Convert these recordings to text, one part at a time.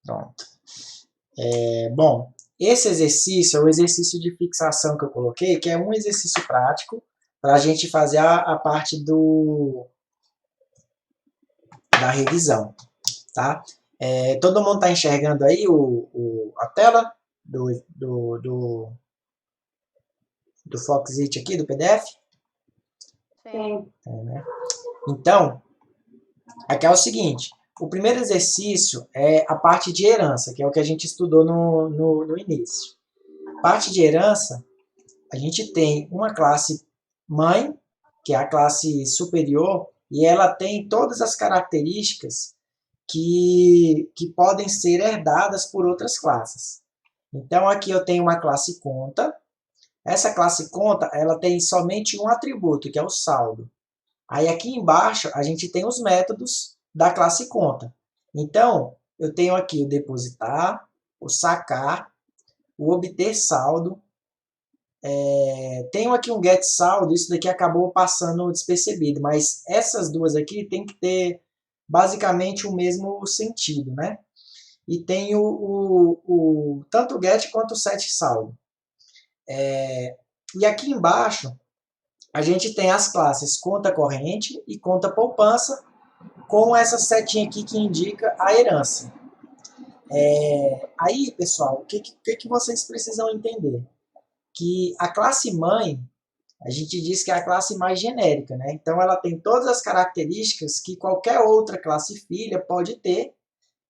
Pronto. Bom, esse exercício é o exercício de fixação que eu coloquei, que é um exercício prático para a gente fazer a parte da revisão, tá? Todo mundo está enxergando aí a tela do Foxit aqui, do PDF? Sim. Né? Então, aqui é o seguinte, o primeiro exercício é a parte de herança, que é o que a gente estudou no início. Parte de herança, a gente tem uma classe mãe, que é a classe superior, e ela tem todas as características que podem ser herdadas por outras classes. Então, aqui eu tenho uma classe conta. Essa classe conta, ela tem somente um atributo, que é o saldo. Aí aqui embaixo, a gente tem os métodos da classe conta. Então, eu tenho aqui o depositar, o sacar, o obter saldo. Tenho aqui um get saldo, isso daqui acabou passando despercebido, mas essas duas aqui tem que ter basicamente o mesmo sentido, né? E tem tanto o get quanto o set saldo. E aqui embaixo, a gente tem as classes conta corrente e conta poupança, com essa setinha aqui que indica a herança. Aí, pessoal, o que vocês precisam entender? Que a classe mãe, a gente diz que é a classe mais genérica, né? Então, ela tem todas as características que qualquer outra classe filha pode ter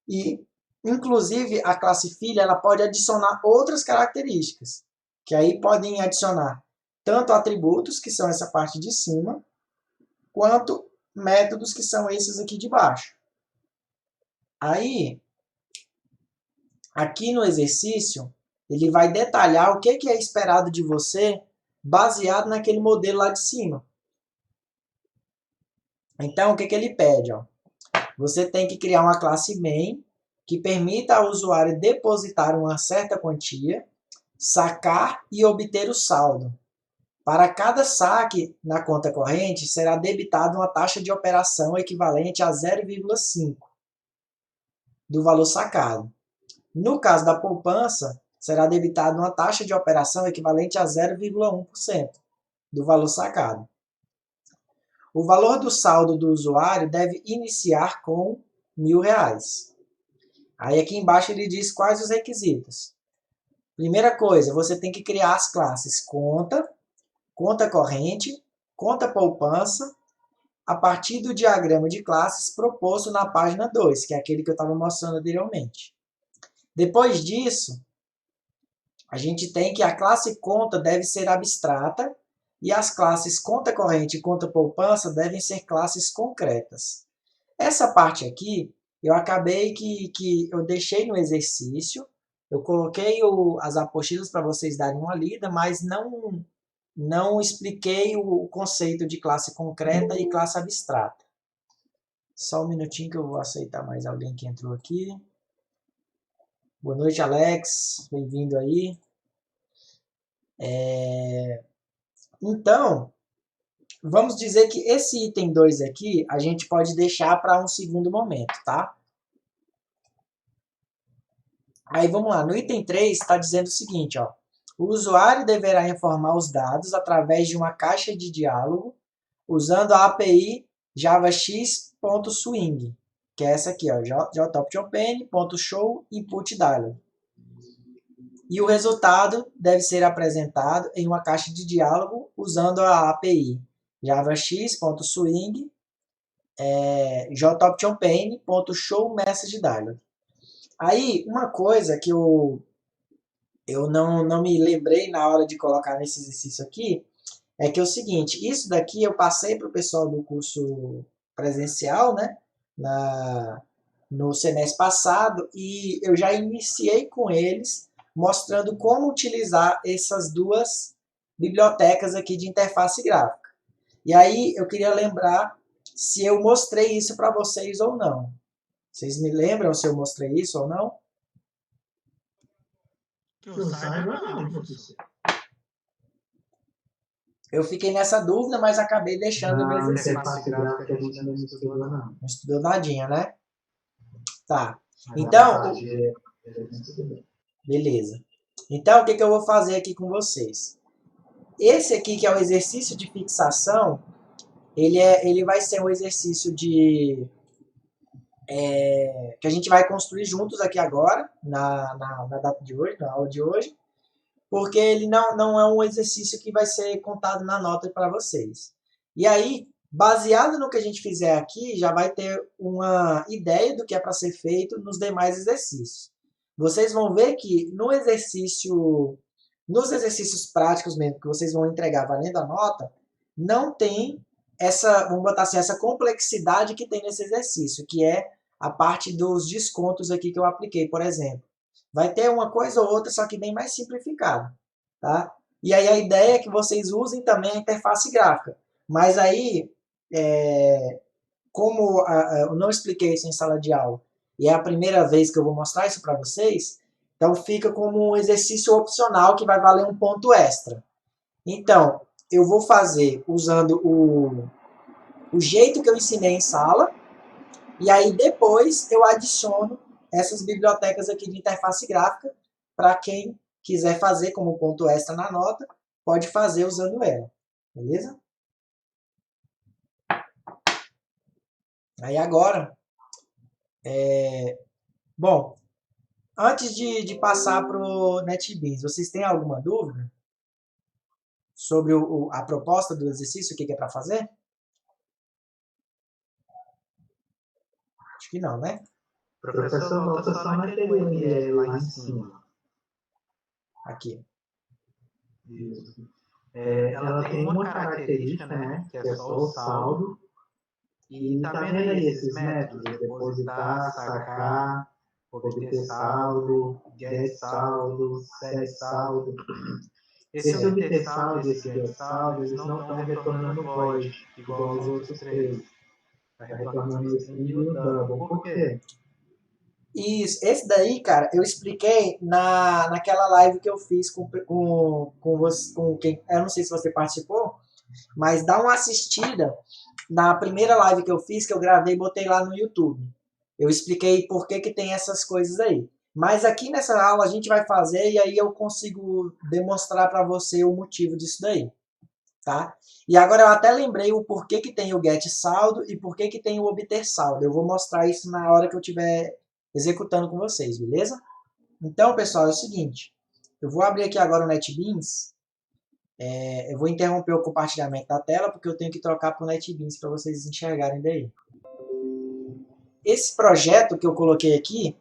e, inclusive, a classe filha ela pode adicionar outras características, que aí podem adicionar tanto atributos, que são essa parte de cima, quanto métodos, que são esses aqui de baixo. Aí, aqui no exercício, ele vai detalhar o que é esperado de você baseado naquele modelo lá de cima. Então, o que ele pede? Ó? Você tem que criar uma classe main que permita ao usuário depositar uma certa quantia, sacar e obter o saldo. Para cada saque na conta corrente, será debitada uma taxa de operação equivalente a 0,5 do valor sacado. No caso da poupança, será debitada uma taxa de operação equivalente a 0,1% do valor sacado. O valor do saldo do usuário deve iniciar com R$1.000. Aí aqui embaixo ele diz quais os requisitos. Primeira coisa, você tem que criar as classes conta, conta corrente, conta poupança, a partir do diagrama de classes proposto na página 2, que é aquele que eu estava mostrando anteriormente. Depois disso, a gente tem que a classe conta deve ser abstrata e as classes conta corrente e conta poupança devem ser classes concretas. Essa parte aqui, eu acabei que eu deixei no exercício, eu coloquei as apostilas para vocês darem uma lida, mas não expliquei o conceito de classe concreta e classe abstrata. Só um minutinho que eu vou aceitar mais alguém que entrou aqui. Boa noite, Alex. Bem-vindo aí. Então, vamos dizer que esse item 2 aqui, a gente pode deixar para um segundo momento, tá? Aí vamos lá, no item 3 está dizendo o seguinte, ó. O usuário deverá informar os dados através de uma caixa de diálogo usando a API javax.swing, que é essa aqui, ó, jtop.open.show.input.dialog. E o resultado deve ser apresentado em uma caixa de diálogo usando a API javax.swing jtop.open.showMessageDialog. Aí, uma coisa que eu não me lembrei na hora de colocar nesse exercício aqui, é que é o seguinte, isso daqui eu passei para o pessoal do curso presencial, né, no semestre passado, e eu já iniciei com eles, mostrando como utilizar essas duas bibliotecas aqui de interface gráfica. E aí eu queria lembrar se eu mostrei isso para vocês ou não. Vocês me lembram se eu mostrei isso ou não? Que eu saiba, não, professor. Eu fiquei nessa dúvida, mas acabei deixando no exercício. Interface gráfica a gente não estudou, não. Não estudou nadinha, né? Tá. Então, beleza. Então, o que eu vou fazer aqui com vocês? Esse aqui, que é o exercício de fixação, ele vai ser um exercício que a gente vai construir juntos aqui agora, na data de hoje, na aula de hoje, porque ele não é um exercício que vai ser contado na nota para vocês. E aí, baseado no que a gente fizer aqui, já vai ter uma ideia do que é para ser feito nos demais exercícios. Vocês vão ver que nos exercícios práticos mesmo, que vocês vão entregar valendo a nota, não tem essa, vamos botar assim, essa complexidade que tem nesse exercício, que é a parte dos descontos aqui que eu apliquei, por exemplo. Vai ter uma coisa ou outra, só que bem mais simplificada, tá? E aí a ideia é que vocês usem também a interface gráfica. Mas aí, como eu não expliquei isso em sala de aula, e é a primeira vez que eu vou mostrar isso para vocês, então fica como um exercício opcional que vai valer um ponto extra. Então, eu vou fazer usando o jeito que eu ensinei em sala, e aí depois eu adiciono essas bibliotecas aqui de interface gráfica para quem quiser fazer como ponto extra na nota, pode fazer usando ela, beleza? Aí agora, bom, antes de passar para o NetBeans, vocês têm alguma dúvida sobre a proposta do exercício, o que é para fazer? Acho que não, né? Professor, volta só naquele URL lá em cima. Aqui. Isso. Ela tem uma característica, né? Que é só o saldo. E tá vendo aí esses métodos? Depositar, sacar, obter saldo, get saldo, set saldo. Esse obter saldo e esse get saldo, eles não estão retornando void, igual os outros três. Está retornando o string e o double. Por quê? Isso, esse daí, cara, eu expliquei naquela live que eu fiz com quem. Eu não sei se você participou, mas dá uma assistida na primeira live que eu fiz, que eu gravei e botei lá no YouTube. Eu expliquei por que tem essas coisas aí. Mas aqui nessa aula a gente vai fazer e aí eu consigo demonstrar para você o motivo disso daí. Tá? E agora eu até lembrei o porquê que tem o get saldo e porquê que tem o obter saldo. Eu vou mostrar isso na hora que eu estiver executando com vocês, beleza? Então, pessoal, é o seguinte. Eu vou abrir aqui agora o NetBeans. Eu vou interromper o compartilhamento da tela porque eu tenho que trocar para o NetBeans para vocês enxergarem daí. Esse projeto que eu coloquei aqui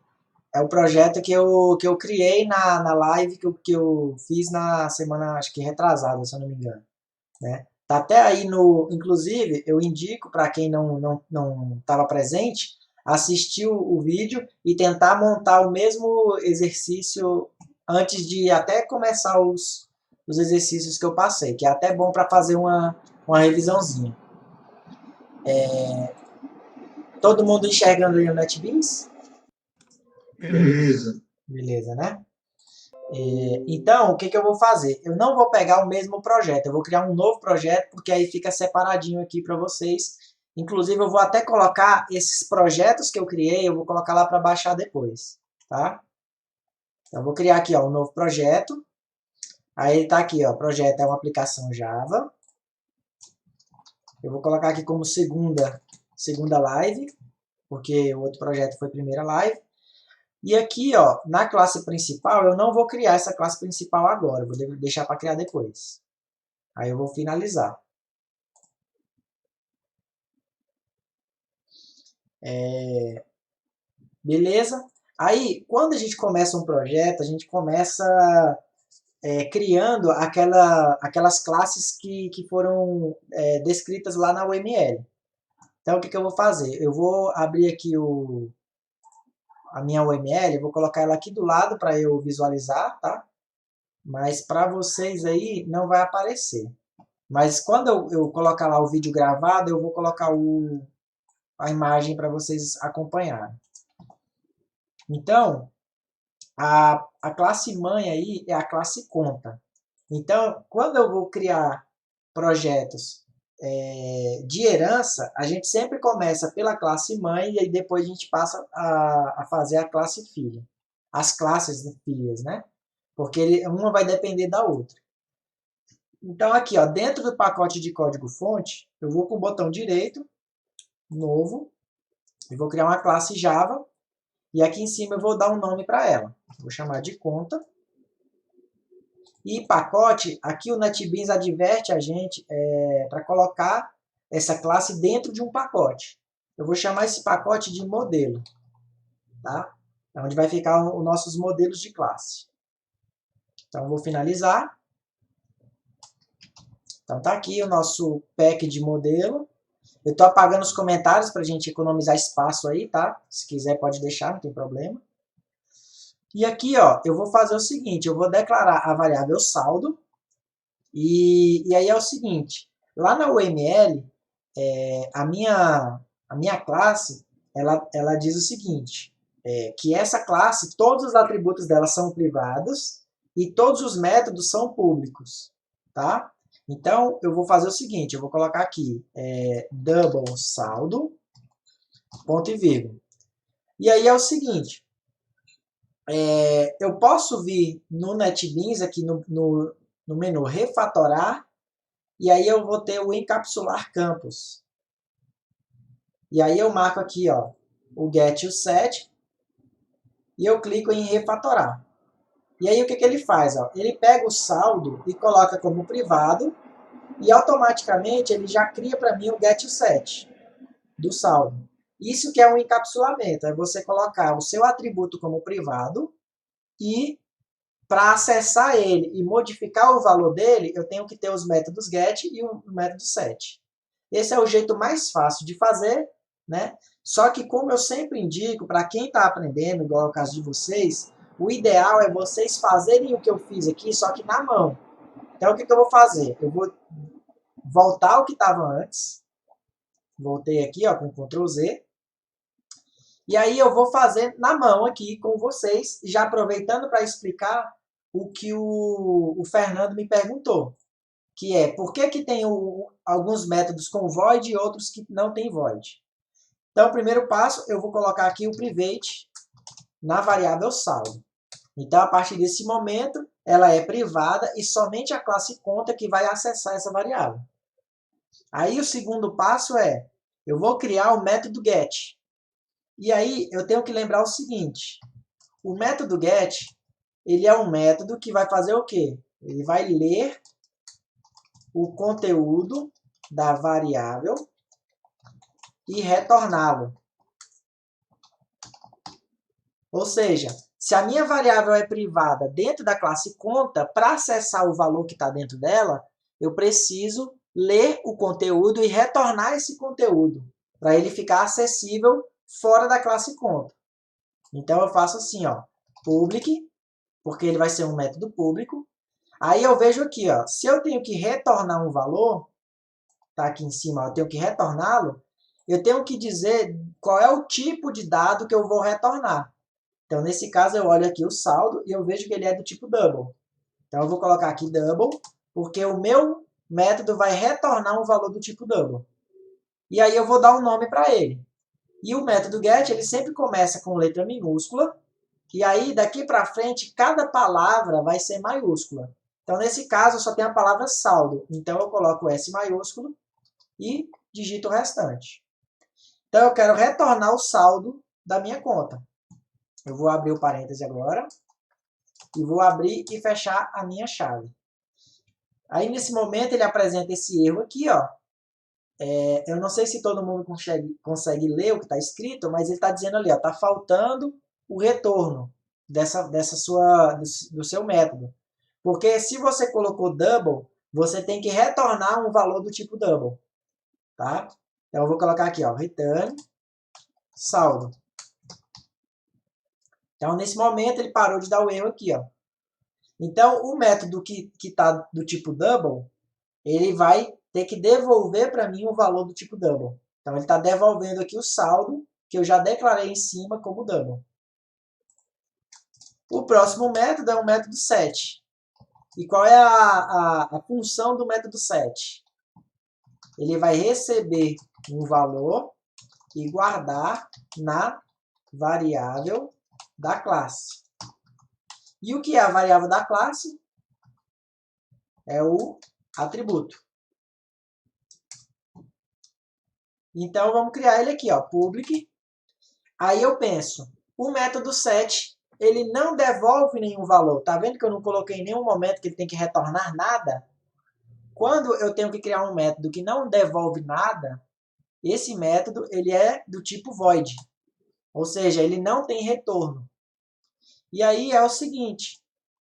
é o projeto que eu criei na live que eu fiz na semana, acho que retrasada, se eu não me engano. Né? Tá até aí inclusive, eu indico para quem não estava presente, assistir o vídeo e tentar montar o mesmo exercício antes de até começar os exercícios que eu passei, que é até bom para fazer uma revisãozinha. Todo mundo enxergando aí o NetBeans? Beleza. Beleza, né? Então, o que eu vou fazer? Eu não vou pegar o mesmo projeto, eu vou criar um novo projeto, porque aí fica separadinho aqui para vocês. Inclusive, eu vou até colocar esses projetos que eu criei, eu vou colocar lá para baixar depois, tá? Então, eu vou criar aqui, ó, um novo projeto. Aí ele tá aqui, ó, projeto é uma aplicação Java. Eu vou colocar aqui como segunda live, porque o outro projeto foi primeira live. E aqui, ó, na classe principal, eu não vou criar essa classe principal agora, eu vou deixar para criar depois. Aí eu vou finalizar. Beleza? Aí, quando a gente começa um projeto, a gente começa criando aquelas classes que foram descritas lá na UML. Então, o que eu vou fazer? Eu vou abrir aqui a minha UML, eu vou colocar ela aqui do lado para eu visualizar, tá? Mas para vocês aí não vai aparecer. Mas quando eu colocar lá o vídeo gravado, eu vou colocar a imagem para vocês acompanharem. Então, a classe mãe aí é a classe conta. Então, quando eu vou criar projetos de herança, a gente sempre começa pela classe mãe e aí depois a gente passa a fazer a classe filha. As classes de filhas, né? Porque uma vai depender da outra. Então aqui, ó, dentro do pacote de código-fonte, eu vou com o botão direito, novo, e vou criar uma classe Java, e aqui em cima eu vou dar um nome para ela. Vou chamar de conta. E pacote, aqui o NetBeans adverte a gente para colocar essa classe dentro de um pacote. Eu vou chamar esse pacote de modelo, tá? É onde vai ficar os nossos modelos de classe. Então, eu vou finalizar. Então, tá aqui o nosso pack de modelo. Eu estou apagando os comentários para a gente economizar espaço aí, tá? Se quiser, pode deixar, não tem problema. E aqui, ó, eu vou fazer o seguinte, eu vou declarar a variável saldo. E aí é o seguinte, lá na UML, a minha classe, ela diz o seguinte, que essa classe, todos os atributos dela são privados e todos os métodos são públicos, tá? Então, eu vou fazer o seguinte, eu vou colocar aqui double saldo, ponto e vírgula. E aí é o seguinte, eu posso vir no NetBeans, aqui no menu refatorar, e aí eu vou ter o encapsular campos. E aí eu marco aqui, ó, o get e o set, e eu clico em refatorar. E aí o que ele faz? Ó? Ele pega o saldo e coloca como privado, e automaticamente ele já cria para mim o get e o set do saldo. Isso que é um encapsulamento, é você colocar o seu atributo como privado, e para acessar ele e modificar o valor dele, eu tenho que ter os métodos get e o método set. Esse é o jeito mais fácil de fazer, né? Só que, como eu sempre indico, para quem está aprendendo, igual é o caso de vocês, o ideal é vocês fazerem o que eu fiz aqui, só que na mão. Então, o que eu vou fazer? Eu vou voltar ao que estava antes. Voltei aqui, ó, com Ctrl Z. E aí eu vou fazer na mão aqui com vocês, já aproveitando para explicar o que o Fernando me perguntou, que é por que tem alguns métodos com void e outros que não tem void. Então, o primeiro passo, eu vou colocar aqui o private na variável saldo. Então, a partir desse momento, ela é privada e somente a classe conta que vai acessar essa variável. Aí, o segundo passo é, eu vou criar o método get. E aí, eu tenho que lembrar o seguinte, o método get, ele é um método que vai fazer o quê? Ele vai ler o conteúdo da variável e retorná-lo. Ou seja, se a minha variável é privada dentro da classe conta, para acessar o valor que está dentro dela, eu preciso ler o conteúdo e retornar esse conteúdo, para ele ficar acessível fora da classe conta. Então, eu faço assim, ó, public, porque ele vai ser um método público. Aí eu vejo aqui, ó, se eu tenho que retornar um valor, tá aqui em cima, eu tenho que retorná-lo, eu tenho que dizer qual é o tipo de dado que eu vou retornar. Então, nesse caso, eu olho aqui o saldo e eu vejo que ele é do tipo double. Então, eu vou colocar aqui double, porque o meu método vai retornar um valor do tipo double. E aí eu vou dar um nome para ele. E o método get, ele sempre começa com letra minúscula, e aí, daqui para frente, cada palavra vai ser maiúscula. Então, nesse caso, só tem a palavra saldo. Então, eu coloco S maiúsculo e digito o restante. Então, eu quero retornar o saldo da minha conta. Eu vou abrir o parêntese agora e vou abrir e fechar a minha chave. Aí, nesse momento, ele apresenta esse erro aqui, ó. Eu não sei se todo mundo consegue ler o que está escrito, mas ele está dizendo ali, ó, está faltando o retorno do seu método. Porque se você colocou double, você tem que retornar um valor do tipo double. Tá? Então, eu vou colocar aqui, ó, return saldo. Então, nesse momento, ele parou de dar o erro aqui, ó. Então, o método que está do tipo double, ele vai ter que devolver para mim o valor do tipo double. Então, ele está devolvendo aqui o saldo que eu já declarei em cima como double. O próximo método é o método set. E qual é a função do método set? ele vai receber um valor e guardar na variável da classe. E o que é a variável da classe? É o atributo. Então, vamos criar ele aqui, ó, public. Aí eu penso, o método set, ele não devolve nenhum valor. Tá vendo que eu não coloquei em nenhum momento que ele tem que retornar nada? Quando eu tenho que criar um método que não devolve nada, esse método ele é do tipo void. Ou seja, ele não tem retorno. E aí é o seguinte,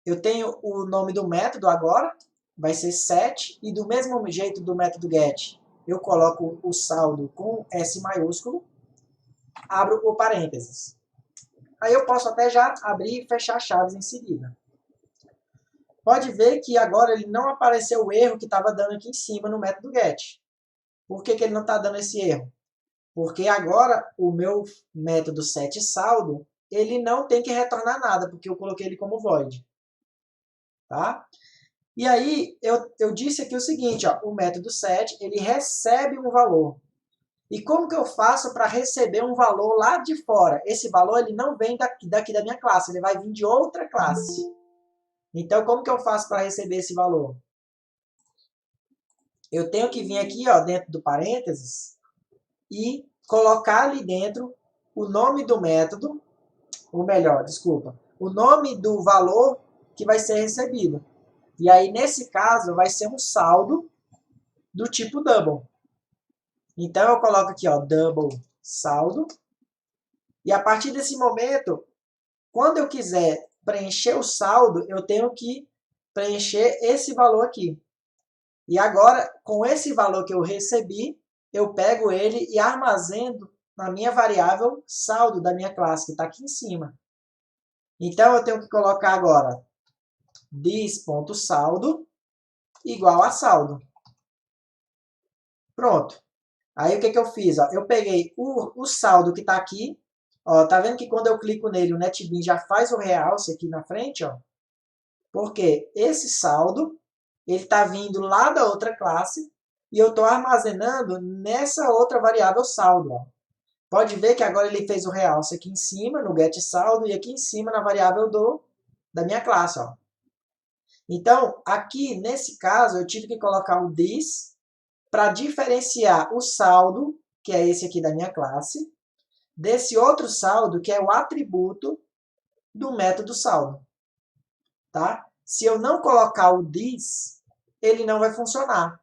eu tenho o nome do método agora, vai ser set, e do mesmo jeito do método get, eu coloco o saldo com S maiúsculo, abro o parênteses. Aí eu posso até já abrir e fechar chaves em seguida. Pode ver que agora ele não apareceu o erro que estava dando aqui em cima no método get. Por que ele não está dando esse erro? Porque agora o meu método setSaldo, ele não tem que retornar nada, porque eu coloquei ele como void. Tá? E aí, eu disse aqui o seguinte, ó, o método set, ele recebe um valor. E como que eu faço para receber um valor lá de fora? Esse valor ele não vem daqui da minha classe, ele vai vir de outra classe. Então, como que eu faço para receber esse valor? Eu tenho que vir aqui, ó, dentro do parênteses e colocar ali dentro o nome do método, ou melhor, desculpa, o nome do valor que vai ser recebido. E aí, nesse caso, vai ser um saldo do tipo double. Então, eu coloco aqui, ó, double saldo. E a partir desse momento, quando eu quiser preencher o saldo, eu tenho que preencher esse valor aqui. E agora, com esse valor que eu recebi, eu pego ele e armazeno na minha variável saldo da minha classe, que está aqui em cima. Então, eu tenho que colocar agora this.saldo igual a saldo. Pronto. Aí, o que eu fiz? Ó, eu peguei o saldo que está aqui. Ó, tá vendo que quando eu clico nele, o NetBeans já faz o realce aqui na frente? Ó, porque esse saldo ele está vindo lá da outra classe e eu estou armazenando nessa outra variável saldo. Ó. Pode ver que agora ele fez o realce aqui em cima, no getSaldo, e aqui em cima na variável da minha classe. Ó. Então, aqui, nesse caso, eu tive que colocar o this para diferenciar o saldo, que é esse aqui da minha classe, desse outro saldo, que é o atributo do método saldo. Tá? Se eu não colocar o this, ele não vai funcionar.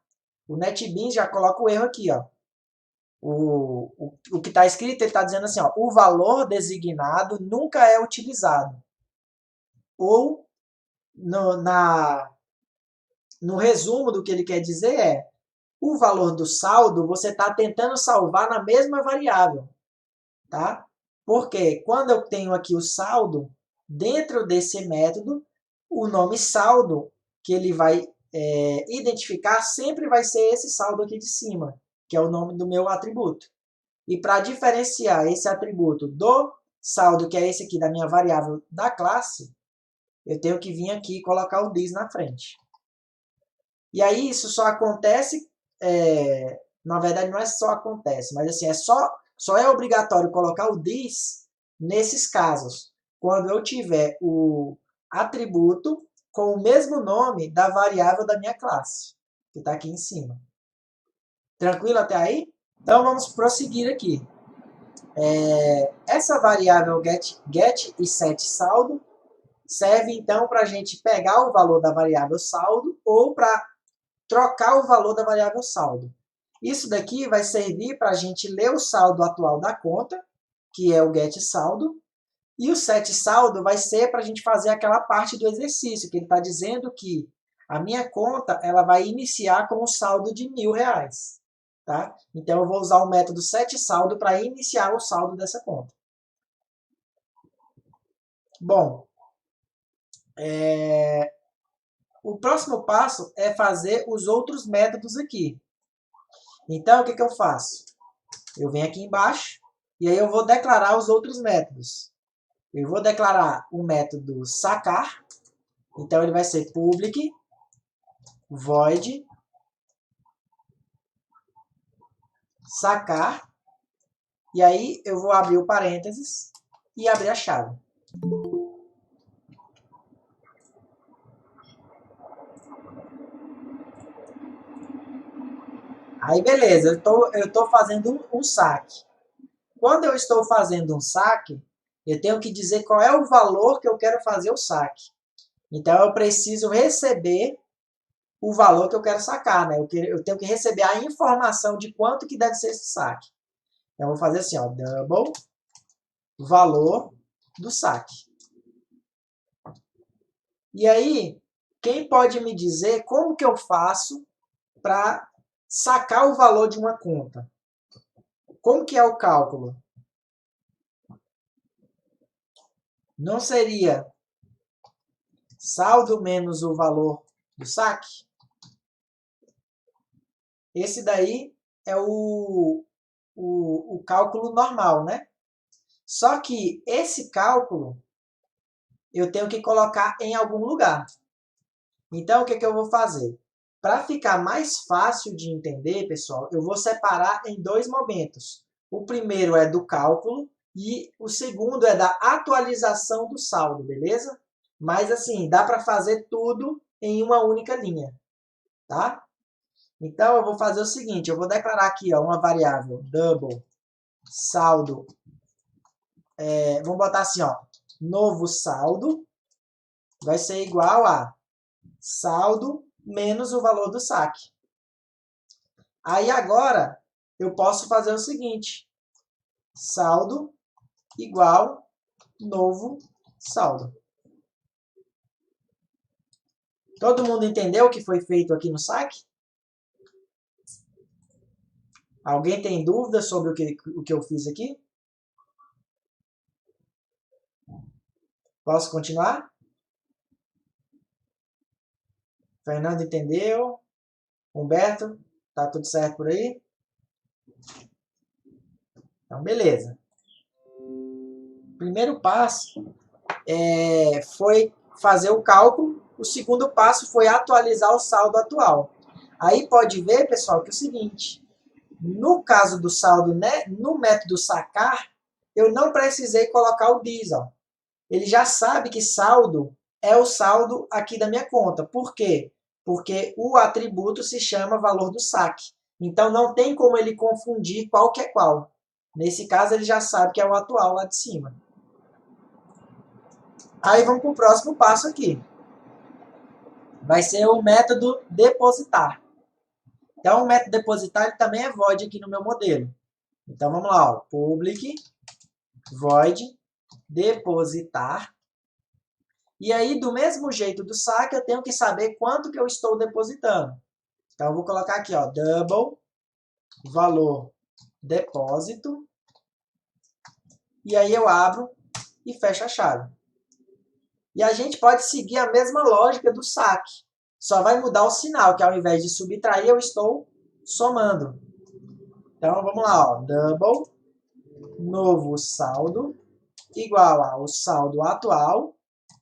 O NetBeans já coloca o erro aqui. Ó. O que está escrito, ele está dizendo assim, ó, o valor designado nunca é utilizado. Ou, no resumo do que ele quer dizer é, o valor do saldo você está tentando salvar na mesma variável. Tá? Porque quando eu tenho aqui o saldo, dentro desse método, o nome saldo que ele vai identificar sempre vai ser esse saldo aqui de cima, que é o nome do meu atributo. E para diferenciar esse atributo do saldo, que é esse aqui da minha variável da classe, eu tenho que vir aqui e colocar o this na frente. E aí isso só acontece, na verdade não é só acontece, mas assim, só é obrigatório colocar o this nesses casos, quando eu tiver o atributo com o mesmo nome da variável da minha classe, que está aqui em cima. Tranquilo até aí? Então vamos prosseguir aqui. Essa variável get e setSaldo serve então para a gente pegar o valor da variável saldo ou para trocar o valor da variável saldo. Isso daqui vai servir para a gente ler o saldo atual da conta, que é o getSaldo, e o setSaldo vai ser para a gente fazer aquela parte do exercício, que ele está dizendo que a minha conta ela vai iniciar com um saldo de R$1.000. Tá? Então, eu vou usar o método setSaldo para iniciar o saldo dessa conta. Bom, o próximo passo é fazer os outros métodos aqui. Então, o que eu faço? Eu venho aqui embaixo e aí eu vou declarar os outros métodos. Eu vou declarar o método sacar. Então, ele vai ser public void sacar, e aí eu vou abrir o parênteses e abrir a chave. Aí beleza, eu tô fazendo um saque. Quando eu estou fazendo um saque, eu tenho que dizer qual é o valor que eu quero fazer o saque. Então eu preciso receber o valor que eu quero sacar, né? Eu tenho que receber a informação de quanto que deve ser esse saque. Então eu vou fazer assim, ó, double valor do saque. E aí, quem pode me dizer como que eu faço para sacar o valor de uma conta? Como que é o cálculo? Não seria saldo menos o valor do saque? Esse daí é o cálculo normal, né? Só que esse cálculo eu tenho que colocar em algum lugar. Então, o que eu vou fazer? Para ficar mais fácil de entender, pessoal, eu vou separar em dois momentos. O primeiro é do cálculo e o segundo é da atualização do saldo, beleza? Mas assim, dá para fazer tudo em uma única linha, tá? Então, eu vou fazer o seguinte, eu vou declarar aqui ó, uma variável double saldo, vamos botar assim, ó, novo saldo vai ser igual a saldo menos o valor do saque. Aí agora eu posso fazer o seguinte, saldo igual novo saldo. Todo mundo entendeu o que foi feito aqui no saque? Alguém tem dúvida sobre o que eu fiz aqui? Posso continuar? Fernando entendeu? Humberto, tá tudo certo por aí? Então, beleza. Primeiro passo foi fazer o cálculo. O segundo passo foi atualizar o saldo atual. Aí pode ver, pessoal, que é o seguinte, no caso do saldo, né, no método sacar, eu não precisei colocar o diesel. Ele já sabe que saldo é o saldo aqui da minha conta. Por quê? Porque o atributo se chama valor do saque. Então não tem como ele confundir qual que é qual. Nesse caso ele já sabe que é o atual lá de cima. Aí vamos para o próximo passo aqui. Vai ser o método depositar. Então o método depositar ele também é void aqui no meu modelo. Então vamos lá, ó, public void depositar. E aí, do mesmo jeito do saque, eu tenho que saber quanto que eu estou depositando. Então, eu vou colocar aqui, ó, double valor depósito. E aí eu abro e fecho a chave. E a gente pode seguir a mesma lógica do saque. Só vai mudar o sinal, que ao invés de subtrair, eu estou somando. Então, vamos lá, ó, double novo saldo igual ao saldo atual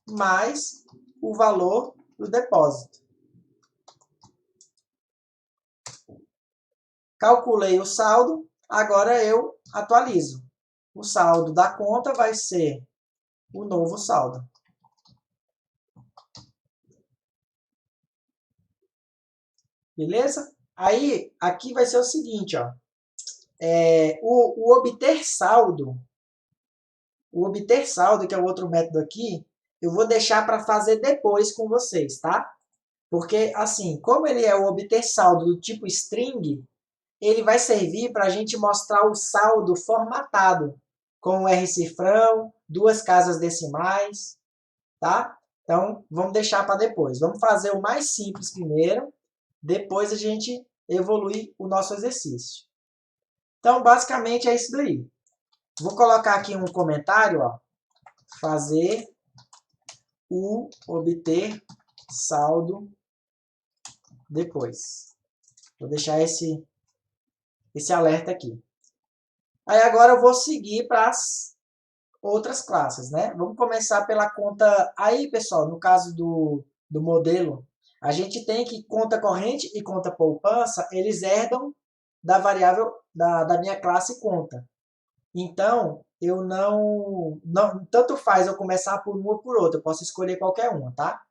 mais o valor do depósito. Calculei o saldo, agora eu atualizo. O saldo da conta vai ser o novo saldo. Beleza? Aí, aqui vai ser o seguinte, ó. O obter saldo, que é o outro método aqui, eu vou deixar para fazer depois com vocês, tá? Porque, assim, como ele é o obter saldo do tipo string, ele vai servir para a gente mostrar o saldo formatado, com o R-cifrão, 2 casas decimais, tá? Então, vamos deixar para depois. Vamos fazer o mais simples primeiro, depois a gente evolui o nosso exercício. Então, basicamente é isso daí. Vou colocar aqui um comentário, ó, fazer o obter saldo depois. Vou deixar esse alerta aqui. Aí agora eu vou seguir para as outras classes, né? Vamos começar pela conta. Aí, pessoal, no caso do modelo, a gente tem que conta corrente e conta poupança, eles herdam da variável da minha classe conta. Então, eu não tanto faz eu começar por uma ou por outra, eu posso escolher qualquer uma, tá?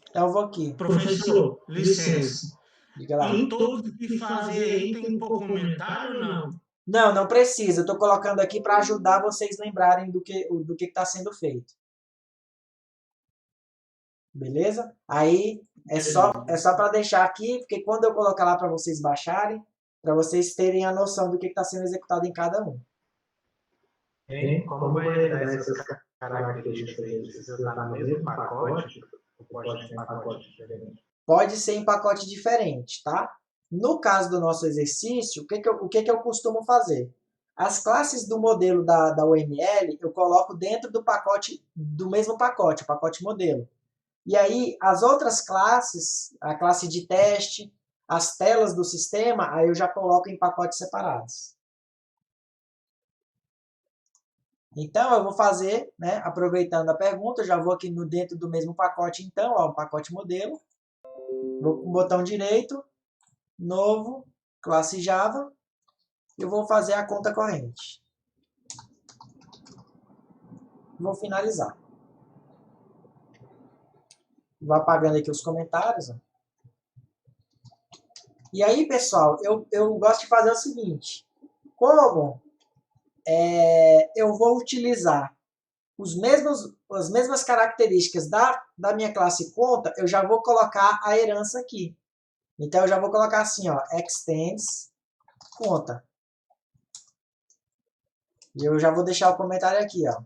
Então, eu vou aqui. Professor, licença. Diga lá. Em todos que fazer aí tem que pôr comentário ou não? Não, não precisa. Eu estou colocando aqui para ajudar vocês lembrarem do que está sendo feito. Beleza? Aí é só para deixar aqui, porque quando eu colocar lá para vocês baixarem, para vocês terem a noção do que está sendo executado em cada um. Hein? Como vai dar essas características aí? Precisa estar no mesmo pacote? Ou pode ser em pacote diferente? Pode ser em pacote diferente, tá? No caso do nosso exercício, o que eu costumo fazer? As classes do modelo da UML eu coloco dentro do mesmo pacote, o pacote modelo. E aí, as outras classes, a classe de teste, as telas do sistema, aí eu já coloco em pacotes separados. Então, eu vou fazer, né, aproveitando a pergunta, eu já vou aqui dentro do mesmo pacote, então, ó, o pacote modelo. Vou com o botão direito, novo, classe Java, eu vou fazer a conta corrente. Vou finalizar. Vou apagando aqui os comentários. Ó. E aí, pessoal, eu gosto de fazer o seguinte. Como eu vou utilizar as mesmas características da minha classe conta, eu já vou colocar a herança aqui. Então, eu já vou colocar assim, ó, extends conta. E eu já vou deixar o comentário aqui, ó.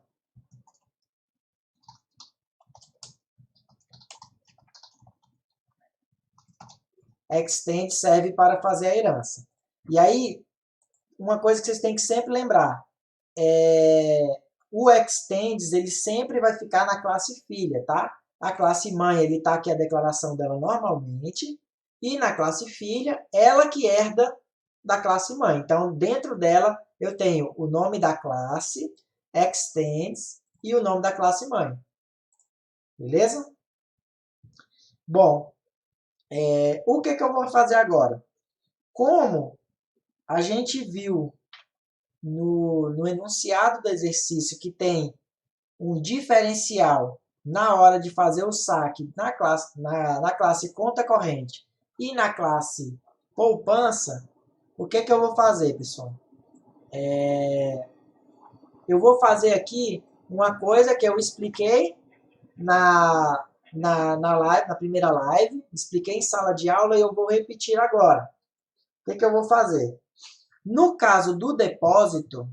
Extend serve para fazer a herança. E aí, uma coisa que vocês têm que sempre lembrar, o extends, ele sempre vai ficar na classe filha, tá? A classe mãe, ele tá aqui a declaração dela normalmente, e na classe filha, ela que herda da classe mãe. Então, dentro dela, eu tenho o nome da classe, extends, e o nome da classe mãe. Beleza? Bom, o que eu vou fazer agora? Como a gente viu no enunciado do exercício que tem um diferencial na hora de fazer o saque na classe conta corrente e na classe poupança, o que eu vou fazer, pessoal? Eu vou fazer aqui uma coisa que eu expliquei na primeira live, expliquei em sala de aula e eu vou repetir agora. O que eu vou fazer? No caso do depósito,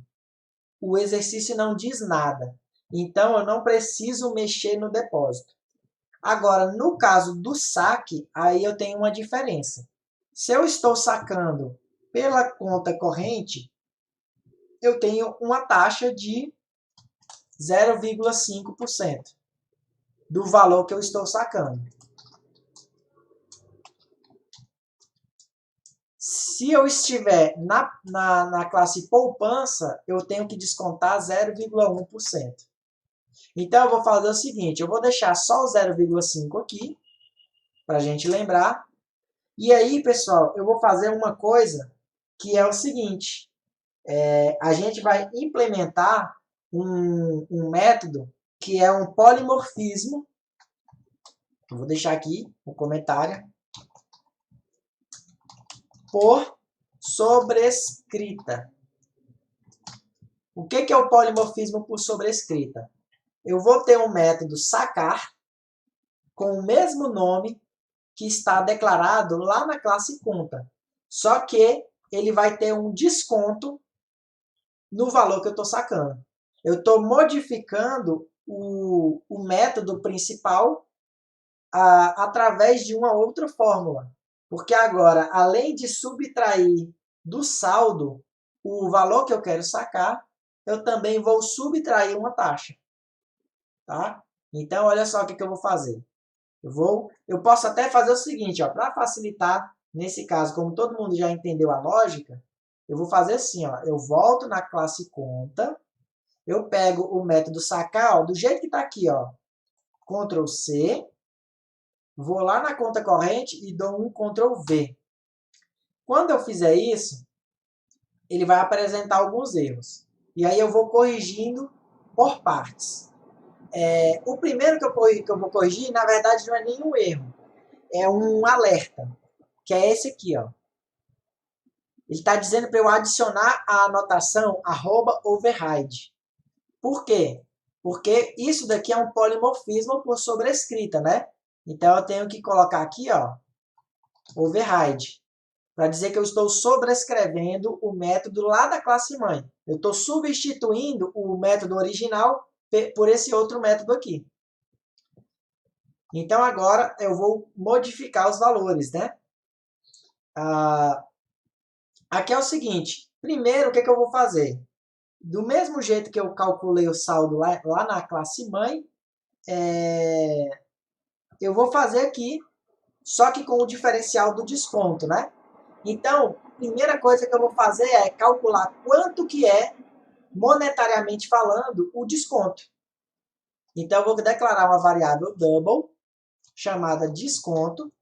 o exercício não diz nada. Então, eu não preciso mexer no depósito. Agora, no caso do saque, aí eu tenho uma diferença. Se eu estou sacando pela conta corrente, eu tenho uma taxa de 0,5% do valor que eu estou sacando. Se eu estiver na classe poupança, eu tenho que descontar 0,1%. Então, eu vou fazer o seguinte, eu vou deixar só o 0,5 aqui, para a gente lembrar. E aí, pessoal, eu vou fazer uma coisa que é o seguinte, a gente vai implementar um método que é um polimorfismo. Eu vou deixar aqui o comentário. Por sobrescrita. O que é o polimorfismo por sobrescrita? Eu vou ter um método sacar com o mesmo nome que está declarado lá na classe conta. Só que ele vai ter um desconto no valor que eu estou sacando. Eu estou modificando o método principal através de uma outra fórmula. Porque agora, além de subtrair do saldo o valor que eu quero sacar, eu também vou subtrair uma taxa. Tá? Então, olha só o que eu vou fazer. Eu posso até fazer o seguinte, para facilitar, nesse caso, como todo mundo já entendeu a lógica, eu vou fazer assim, ó, eu volto na classe conta, eu pego o método sacar, ó, do jeito que está aqui, ó, Ctrl C, vou lá na conta corrente e dou um Ctrl V. Quando eu fizer isso, ele vai apresentar alguns erros. E aí eu vou corrigindo por partes. O primeiro que eu vou corrigir, na verdade, não é nenhum erro. É um alerta, que é esse aqui, ó. Ele está dizendo para eu adicionar a anotação @override. Por quê? Porque isso daqui é um polimorfismo por sobrescrita, né? Então eu tenho que colocar aqui, ó, override, para dizer que eu estou sobrescrevendo o método lá da classe mãe. Eu estou substituindo o método original por esse outro método aqui. Então agora eu vou modificar os valores, né? Aqui é o seguinte, primeiro o que eu vou fazer? Do mesmo jeito que eu calculei o saldo lá na classe mãe, eu vou fazer aqui, só que com o diferencial do desconto, né? Então, a primeira coisa que eu vou fazer é calcular quanto que é, monetariamente falando, o desconto. Então, eu vou declarar uma variável double, chamada desconto,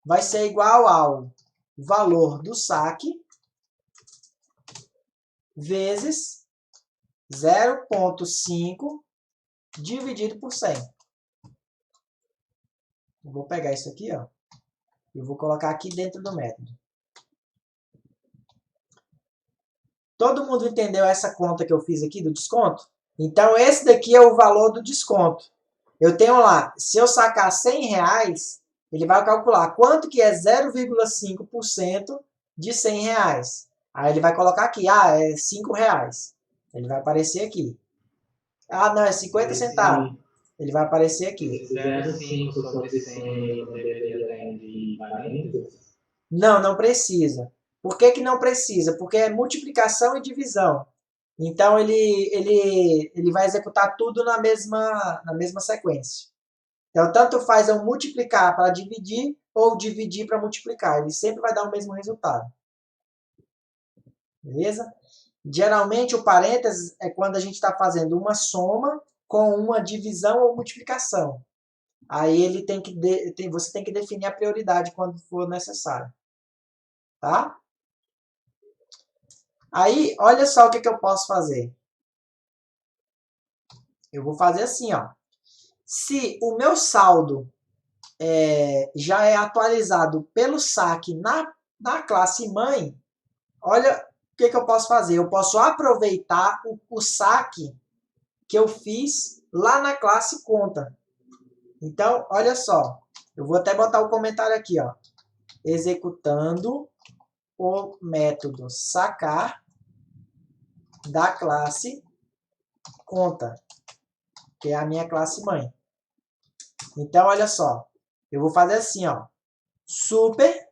vai ser igual ao valor do saque, vezes 0,5 dividido por 100. Eu vou pegar isso aqui, ó, e vou colocar aqui dentro do método. Todo mundo entendeu essa conta que eu fiz aqui do desconto? Então, esse daqui é o valor do desconto. Eu tenho lá, se eu sacar R$100, ele vai calcular quanto que é 0,5% de R$100. Aí ele vai colocar aqui, é R$5. Ele vai aparecer aqui. Não, é 50 centavos. Ele vai aparecer aqui. 0,5 sobre 100 não deveria ter de parênteses? Não precisa. Por que não precisa? Porque é multiplicação e divisão. Então, ele vai executar tudo na mesma sequência. Então, tanto faz eu multiplicar para dividir ou dividir para multiplicar. Ele sempre vai dar o mesmo resultado. Beleza? Geralmente, o parênteses é quando a gente está fazendo uma soma com uma divisão ou multiplicação. Aí você tem que definir a prioridade quando for necessário. Tá? Aí, olha só o que eu posso fazer. Eu vou fazer assim, ó. Se o meu saldo já é atualizado pelo saque na classe mãe, olha o que eu posso fazer. Eu posso aproveitar o saque que eu fiz lá na classe conta. Então, olha só. Eu vou até botar o comentário aqui, ó. Executando o método sacar da classe conta, que é a minha classe mãe. Então, olha só. Eu vou fazer assim, ó. Super,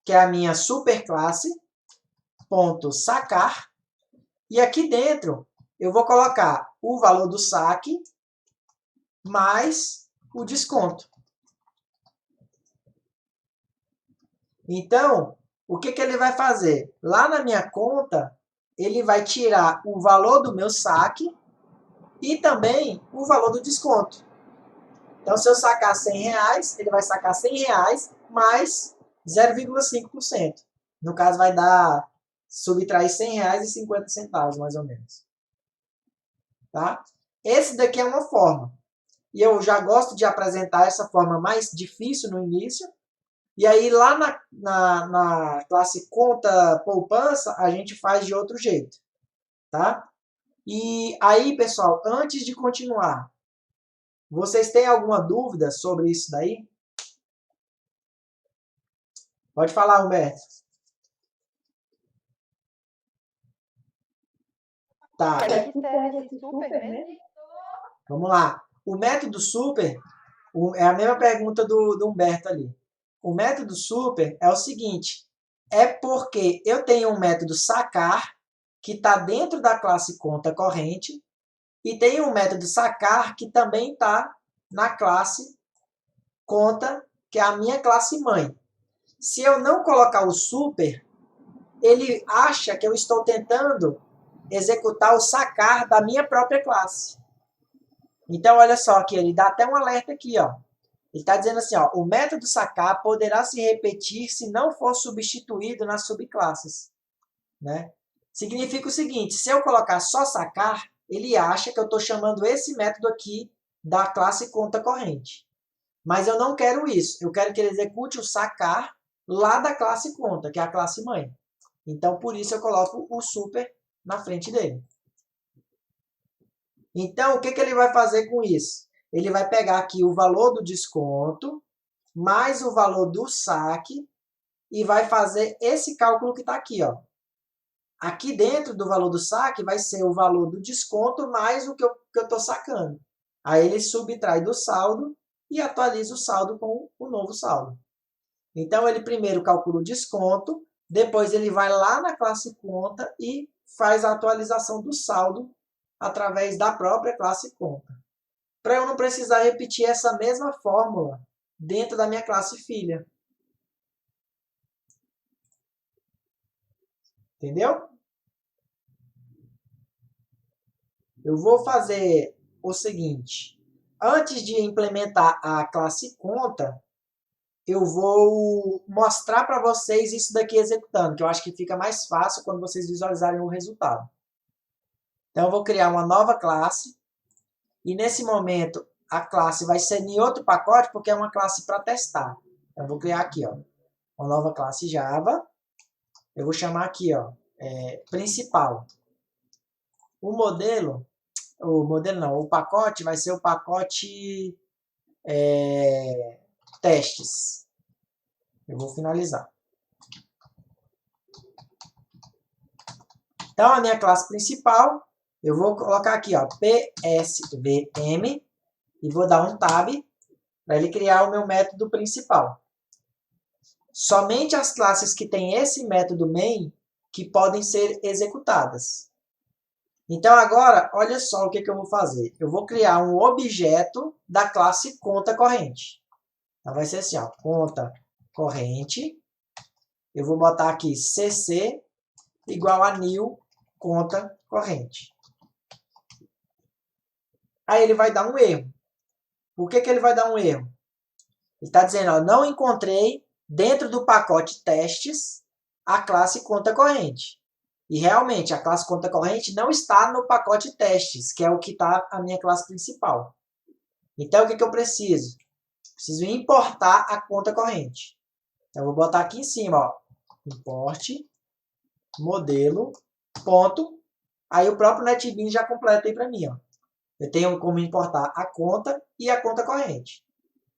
que é a minha superclasse, ponto sacar. E aqui dentro, eu vou colocar o valor do saque mais o desconto. Então, o que ele vai fazer? Lá na minha conta, ele vai tirar o valor do meu saque e também o valor do desconto. Então, se eu sacar R$100, ele vai sacar R$100 mais 0,5%. No caso, vai dar, subtrair R$100,50, mais ou menos. Tá? Esse daqui é uma forma. E eu já gosto de apresentar essa forma mais difícil no início. E aí, lá na classe conta poupança, a gente faz de outro jeito. Tá? E aí, pessoal, antes de continuar, vocês têm alguma dúvida sobre isso daí? Pode falar, Humberto. Tá. Vamos lá. O método super é a mesma pergunta do Humberto ali. O método super é o seguinte, é porque eu tenho um método sacar, que está dentro da classe conta corrente, e tem um método sacar que também está na classe conta, que é a minha classe mãe. Se eu não colocar o super, ele acha que eu estou tentando executar o sacar da minha própria classe. Então, olha só aqui, ele dá até um alerta aqui, ó. Ele está dizendo assim, ó, o método sacar poderá se repetir se não for substituído nas subclasses. Né? Significa o seguinte, se eu colocar só sacar, ele acha que eu estou chamando esse método aqui da classe conta corrente. Mas eu não quero isso. Eu quero que ele execute o sacar lá da classe conta, que é a classe mãe. Então, por isso eu coloco o super na frente dele. Então, o que ele vai fazer com isso? Ele vai pegar aqui o valor do desconto, mais o valor do saque, e vai fazer esse cálculo que está aqui, ó. Aqui dentro do valor do saque vai ser o valor do desconto mais o que eu estou sacando. Aí ele subtrai do saldo e atualiza o saldo com o novo saldo. Então ele primeiro calcula o desconto, depois ele vai lá na classe conta e faz a atualização do saldo através da própria classe conta. Para eu não precisar repetir essa mesma fórmula dentro da minha classe filha. Entendeu? Eu vou fazer o seguinte. Antes de implementar a classe conta, eu vou mostrar para vocês isso daqui executando, que eu acho que fica mais fácil quando vocês visualizarem o resultado. Então, eu vou criar uma nova classe. E nesse momento, a classe vai ser em outro pacote, porque é uma classe para testar. Então, eu vou criar aqui, ó, uma nova classe Java. Eu vou chamar aqui, ó, principal. O pacote vai ser o pacote testes. Eu vou finalizar. Então, a minha classe principal, eu vou colocar aqui, ó, PSVM, e vou dar um tab para ele criar o meu método principal. Somente as classes que têm esse método main que podem ser executadas. Então, agora, olha só o que eu vou fazer. Eu vou criar um objeto da classe conta corrente. Então, vai ser assim, ó, conta corrente. Eu vou botar aqui cc igual a new conta corrente. Aí ele vai dar um erro. Por que ele vai dar um erro? Ele está dizendo, ó, não encontrei dentro do pacote testes a classe conta corrente. E realmente, a classe conta corrente não está no pacote testes, que é o que está a minha classe principal. Então, o que eu preciso? Preciso importar a conta corrente. Então, eu vou botar aqui em cima, ó, import, modelo, ponto. Aí o próprio NetBeans já completa aí para mim, ó. Eu tenho como importar a conta e a conta corrente.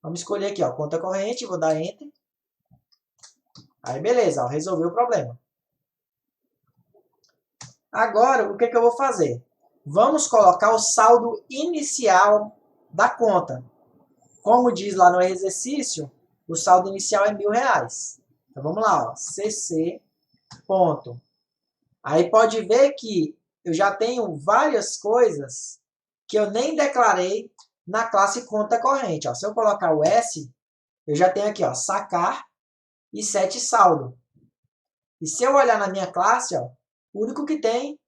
Vamos escolher aqui, ó, conta corrente, vou dar Enter. Aí, beleza, ó, resolveu o problema. Agora, o que eu vou fazer? Vamos colocar o saldo inicial da conta. Como diz lá no exercício, o saldo inicial é R$1.000. Então, vamos lá, ó, cc. Ponto. Aí pode ver que eu já tenho várias coisas que eu nem declarei na classe conta corrente. Ó. Se eu colocar o S, eu já tenho aqui, ó, sacar e set saldo. E se eu olhar na minha classe, ó, o único que tem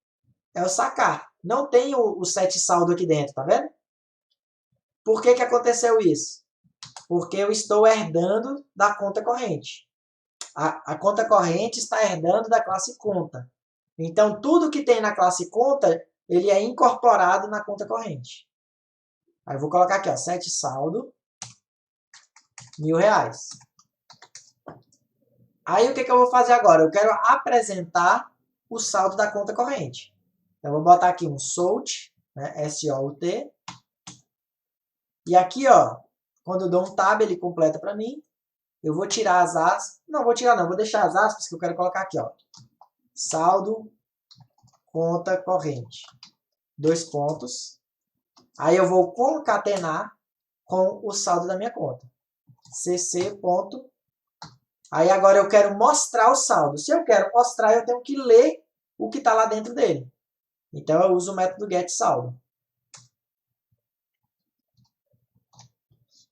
é o sacar. Não tem o set saldo aqui dentro, tá vendo? Por que aconteceu isso? Porque eu estou herdando da conta corrente. A conta corrente está herdando da classe conta. Então, tudo que tem na classe conta, ele é incorporado na conta corrente. Aí eu vou colocar aqui, ó, set saldo, R$1.000. Aí o que eu vou fazer agora? Eu quero apresentar o saldo da conta corrente. Então, eu vou botar aqui um SOUT, né, S-O-U-T. E aqui, ó, quando eu dou um tab, ele completa para mim. Eu vou tirar as aspas. Não, vou tirar não, vou deixar as aspas que eu quero colocar aqui, ó. Saldo, conta corrente. 2 pontos. Aí eu vou concatenar com o saldo da minha conta. cc. Ponto. Aí agora eu quero mostrar o saldo. Se eu quero mostrar, eu tenho que ler o que está lá dentro dele. Então eu uso o método getSaldo.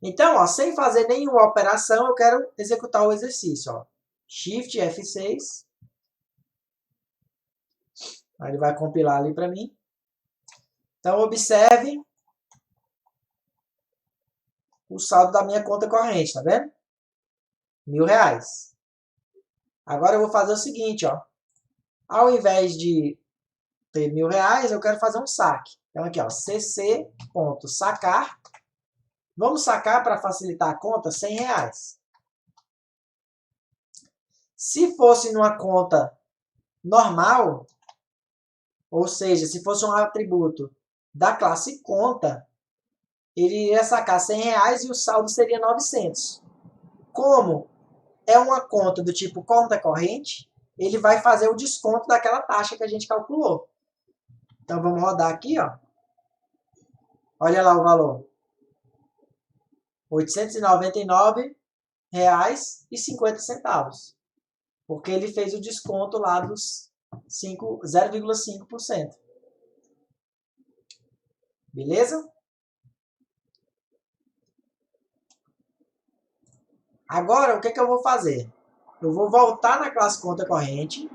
Então, ó, sem fazer nenhuma operação, eu quero executar o exercício. Ó. Shift F6. Aí ele vai compilar ali para mim. Então, observe o saldo da minha conta corrente, tá vendo? R$ 1.000. Agora eu vou fazer o seguinte, ó. Ao invés de ter R$ 1.000, eu quero fazer um saque. Então aqui, ó, cc.sacar. Vamos sacar para facilitar a conta R$ 100. Se fosse numa conta normal, ou seja, se fosse um atributo da classe conta, ele iria sacar R$ 100 e o saldo seria 900. Como é uma conta do tipo conta corrente, ele vai fazer o desconto daquela taxa que a gente calculou. Então vamos rodar aqui, ó. Olha lá o valor. R$ 899,50. Porque ele fez o desconto lá dos 0,5%. Beleza? Agora, o que eu vou fazer? Eu vou voltar na classe conta corrente.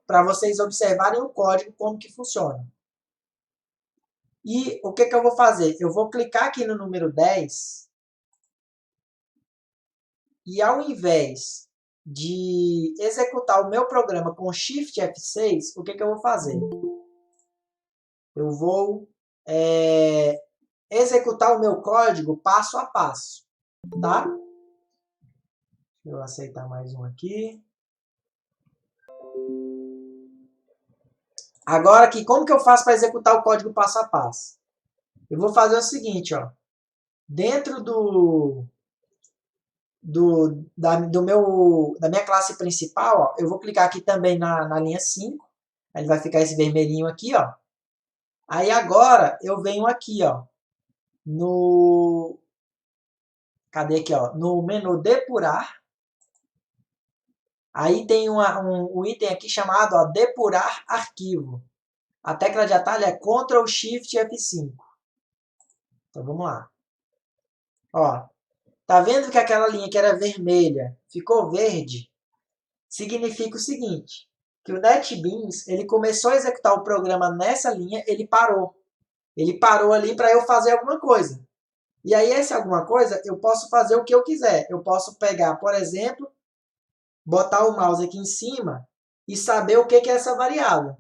Para vocês observarem o código, como que funciona. E o que eu vou fazer? Eu vou clicar aqui no número 10. E ao invés de executar o meu programa com Shift F6, o que eu vou fazer? Eu vou executar o meu código passo a passo, tá? Deixa eu aceitar mais um aqui. Agora aqui, como que eu faço para executar o código passo a passo? Eu vou fazer o seguinte, ó. Dentro da minha classe principal, ó, eu vou clicar aqui também na linha 5. Aí vai ficar esse vermelhinho aqui, ó. Aí agora eu venho aqui, ó, cadê aqui, ó? No menu depurar. Aí tem um item aqui chamado, ó, depurar arquivo. A tecla de atalho é Ctrl Shift F5. Então vamos lá. Ó, tá vendo que aquela linha que era vermelha ficou verde? Significa o seguinte, que o NetBeans, ele começou a executar o programa nessa linha, ele parou. Ele parou ali para eu fazer alguma coisa. E aí, essa alguma coisa, eu posso fazer o que eu quiser. Eu posso pegar, por exemplo, botar o mouse aqui em cima e saber o que é essa variável.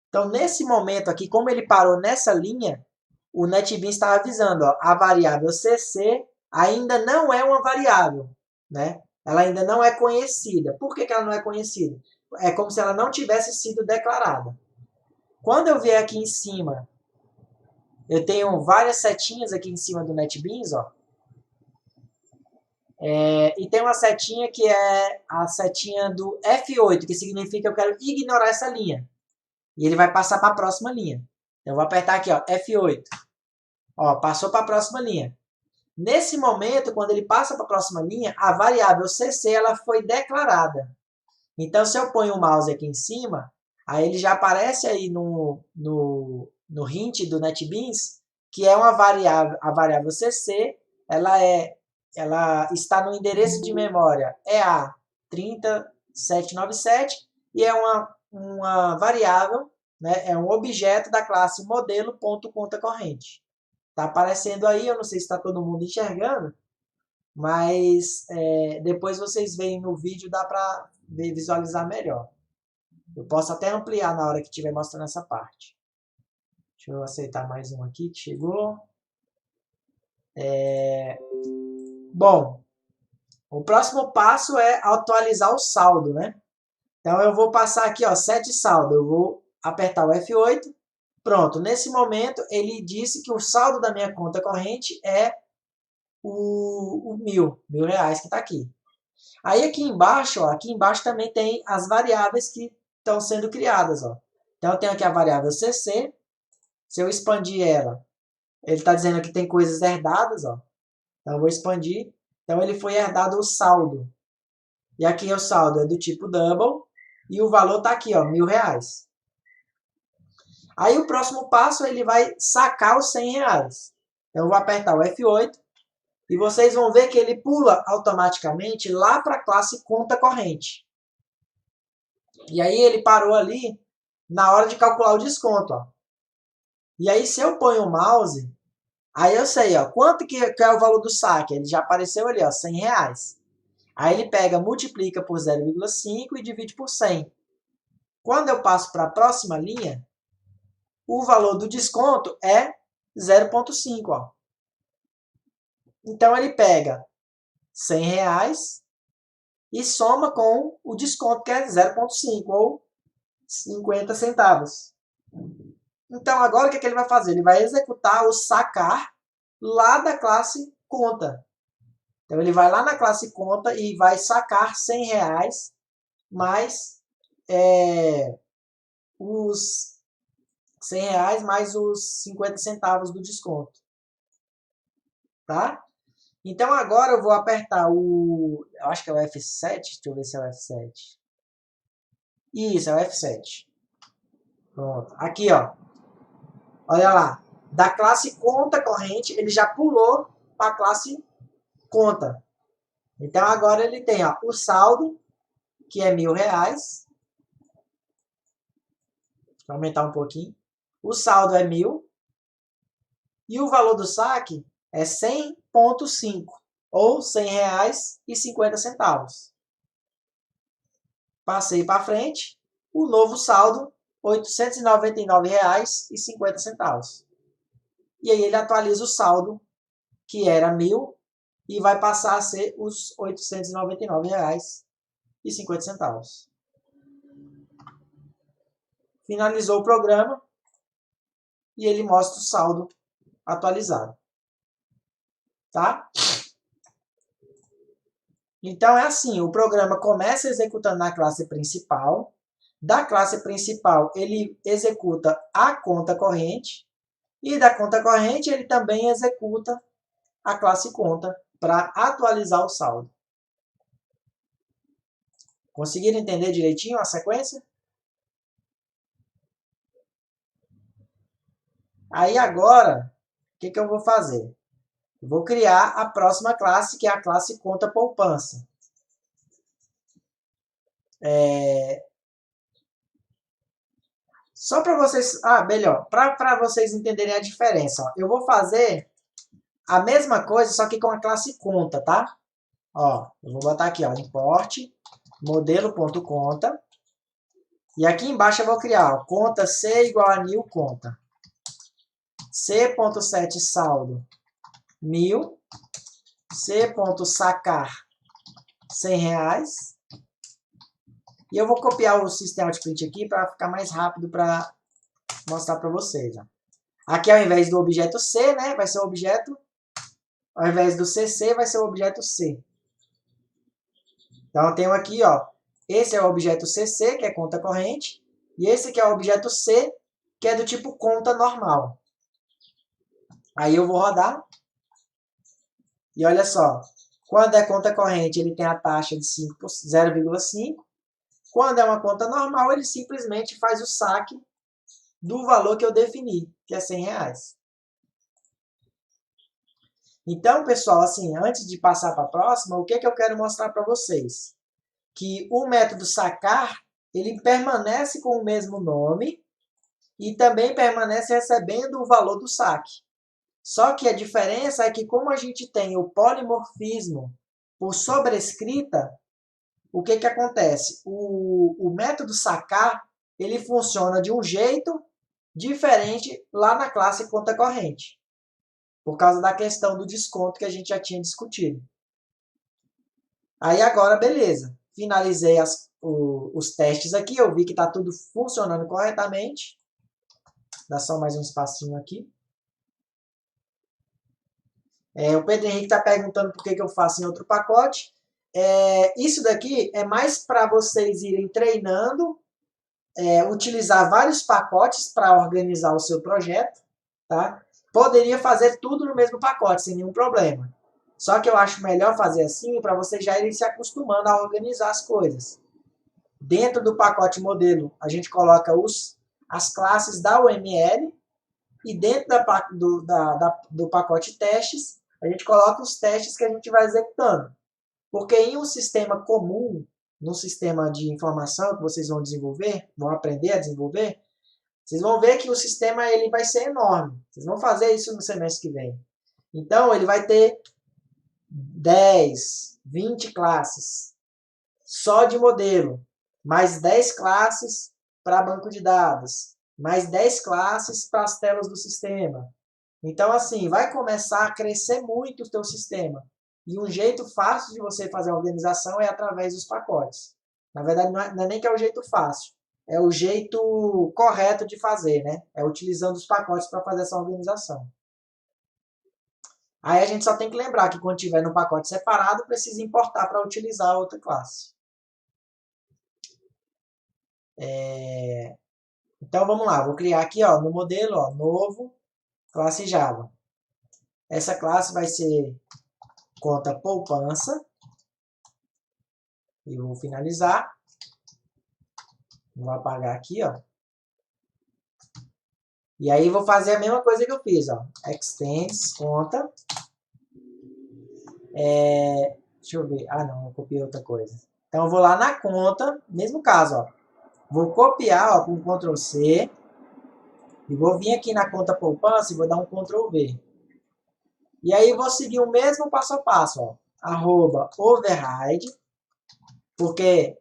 Então, nesse momento aqui, como ele parou nessa linha, o NetBeans está avisando, ó, a variável cc ainda não é uma variável, né? Ela ainda não é conhecida. Por que ela não é conhecida? É como se ela não tivesse sido declarada. Quando eu vier aqui em cima, eu tenho várias setinhas aqui em cima do NetBeans, ó. E tem uma setinha que é a setinha do F8, que significa que eu quero ignorar essa linha. E ele vai passar para a próxima linha. Eu vou apertar aqui, ó, F8. Ó, passou para a próxima linha. Nesse momento, quando ele passa para a próxima linha, a variável cc ela foi declarada. Então, se eu ponho o mouse aqui em cima, aí ele já aparece aí no hint do NetBeans, que é uma variável, a variável cc, ela está no endereço de memória EA30797 e é uma variável, né, é um objeto da classe modelo.contacorrente. Está aparecendo aí, eu não sei se está todo mundo enxergando, mas depois vocês veem no vídeo, dá para visualizar melhor. Eu posso até ampliar na hora que estiver mostrando essa parte. Deixa eu aceitar mais um aqui que chegou. Bom, o próximo passo é atualizar o saldo, né? Então eu vou passar aqui, ó, set saldo. Eu vou apertar o F8. Pronto, nesse momento ele disse que o saldo da minha conta corrente é o R$ 1.000 que está aqui. Aí aqui embaixo, ó, aqui embaixo também tem as variáveis que estão sendo criadas, ó. Então eu tenho aqui a variável cc. Se eu expandir ela, ele está dizendo que tem coisas herdadas, ó. Então eu vou expandir. Então ele foi herdado o saldo. E aqui o saldo é do tipo double e o valor está aqui, ó, R$ 1.000. Aí o próximo passo ele vai sacar os R$ 100. Então eu vou apertar o F8 e vocês vão ver que ele pula automaticamente lá para a classe conta corrente. E aí ele parou ali na hora de calcular o desconto, ó. E aí, se eu ponho o mouse, aí eu sei, ó, quanto que é o valor do saque? Ele já apareceu ali, ó, R$100. Aí ele pega, multiplica por 0,5 e divide por 100. Quando eu passo para a próxima linha, o valor do desconto é 0,5, ó. Então ele pega R$100 e soma com o desconto, que é 0,5 ou 50 centavos. Então agora o que ele vai fazer? Ele vai executar o sacar lá da classe conta. Então ele vai lá na classe conta e vai sacar R$100 mais os R$100 mais os 50 centavos do desconto. Tá? Então agora eu vou apertar eu acho que é o F7, deixa eu ver se é o F7. Isso, é o F7. Pronto. Aqui, ó. Olha lá. Da classe conta corrente, ele já pulou para a classe conta. Então agora ele tem, ó, o saldo, que é R$1.000. Vou aumentar um pouquinho. O saldo é 1.000. E o valor do saque é 100,5 ou R$100,50. Passei para frente. O novo saldo, R$899,50. E aí ele atualiza o saldo, que era 1.000, e vai passar a ser os R$899,50. Finalizou o programa e ele mostra o saldo atualizado. Tá? Então é assim, o programa começa executando na classe principal. Da classe principal, ele executa a conta corrente. E da conta corrente, ele também executa a classe conta para atualizar o saldo. Conseguiram entender direitinho a sequência? Aí agora, o que eu vou fazer? Eu vou criar a próxima classe, que é a classe conta poupança. Só para vocês... melhor. Para vocês entenderem a diferença. Ó, eu vou fazer a mesma coisa, só que com a classe conta, tá? Ó, eu vou botar aqui, ó, import modelo.conta. E aqui embaixo eu vou criar, ó, conta C igual a new conta. C.set saldo 1.000. C.sacar R$100. E eu vou copiar o sistema de print aqui para ficar mais rápido para mostrar para vocês. Ó. Aqui ao invés do objeto C, né, vai ser o objeto, ao invés do CC, vai ser o objeto C. Então eu tenho aqui, ó, esse é o objeto CC, que é conta corrente, e esse aqui é o objeto C, que é do tipo conta normal. Aí eu vou rodar, e olha só, quando é conta corrente, ele tem a taxa de 0,5. Quando é uma conta normal, ele simplesmente faz o saque do valor que eu defini, que é R$100. Então, pessoal, assim, antes de passar para a próxima, o que eu quero mostrar para vocês? Que o método sacar, ele permanece com o mesmo nome e também permanece recebendo o valor do saque. Só que a diferença é que como a gente tem o polimorfismo por sobrescrita, o que acontece? O método sacar, ele funciona de um jeito diferente lá na classe conta corrente, por causa da questão do desconto que a gente já tinha discutido. Aí agora, beleza. Finalizei os testes aqui, eu vi que está tudo funcionando corretamente. Dá só mais um espacinho aqui. O Pedro Henrique está perguntando por que eu faço em outro pacote. Isso daqui é mais para vocês irem treinando, utilizar vários pacotes para organizar o seu projeto. Tá? Poderia fazer tudo no mesmo pacote, sem nenhum problema. Só que eu acho melhor fazer assim para vocês já irem se acostumando a organizar as coisas. Dentro do pacote modelo, a gente coloca as classes da UML e dentro do pacote testes, a gente coloca os testes que a gente vai executando. Porque em um sistema comum, num sistema de informação que vocês vão desenvolver, vão aprender a desenvolver, Vocês vão ver que o sistema ele vai ser enorme. Vocês vão fazer isso no semestre que vem. Então, ele vai ter 10, 20 classes só de modelo, mais 10 classes para banco de dados, mais 10 classes para as telas do sistema. Então, assim, vai começar a crescer muito o teu sistema. E um jeito fácil de você fazer a organização é através dos pacotes. Na verdade, não é nem que é o jeito fácil, é o jeito correto de fazer, né? É utilizando os pacotes para fazer essa organização. Aí a gente só tem que lembrar que quando tiver no pacote separado, precisa importar para utilizar a outra classe. Então vamos lá, vou criar aqui ó, no modelo, ó, novo, classe Java. Essa classe vai ser conta poupança. E vou finalizar. Vou apagar aqui, ó. E aí vou fazer a mesma coisa que eu fiz, ó. Extends, conta. Deixa eu ver. Ah, não, eu copiei outra coisa. Então eu vou lá na conta, mesmo caso, ó. Vou copiar, ó, com Ctrl C. E vou vir aqui na conta poupança e vou dar um Ctrl V. E aí vou seguir o mesmo passo a passo, ó. @override. Porque,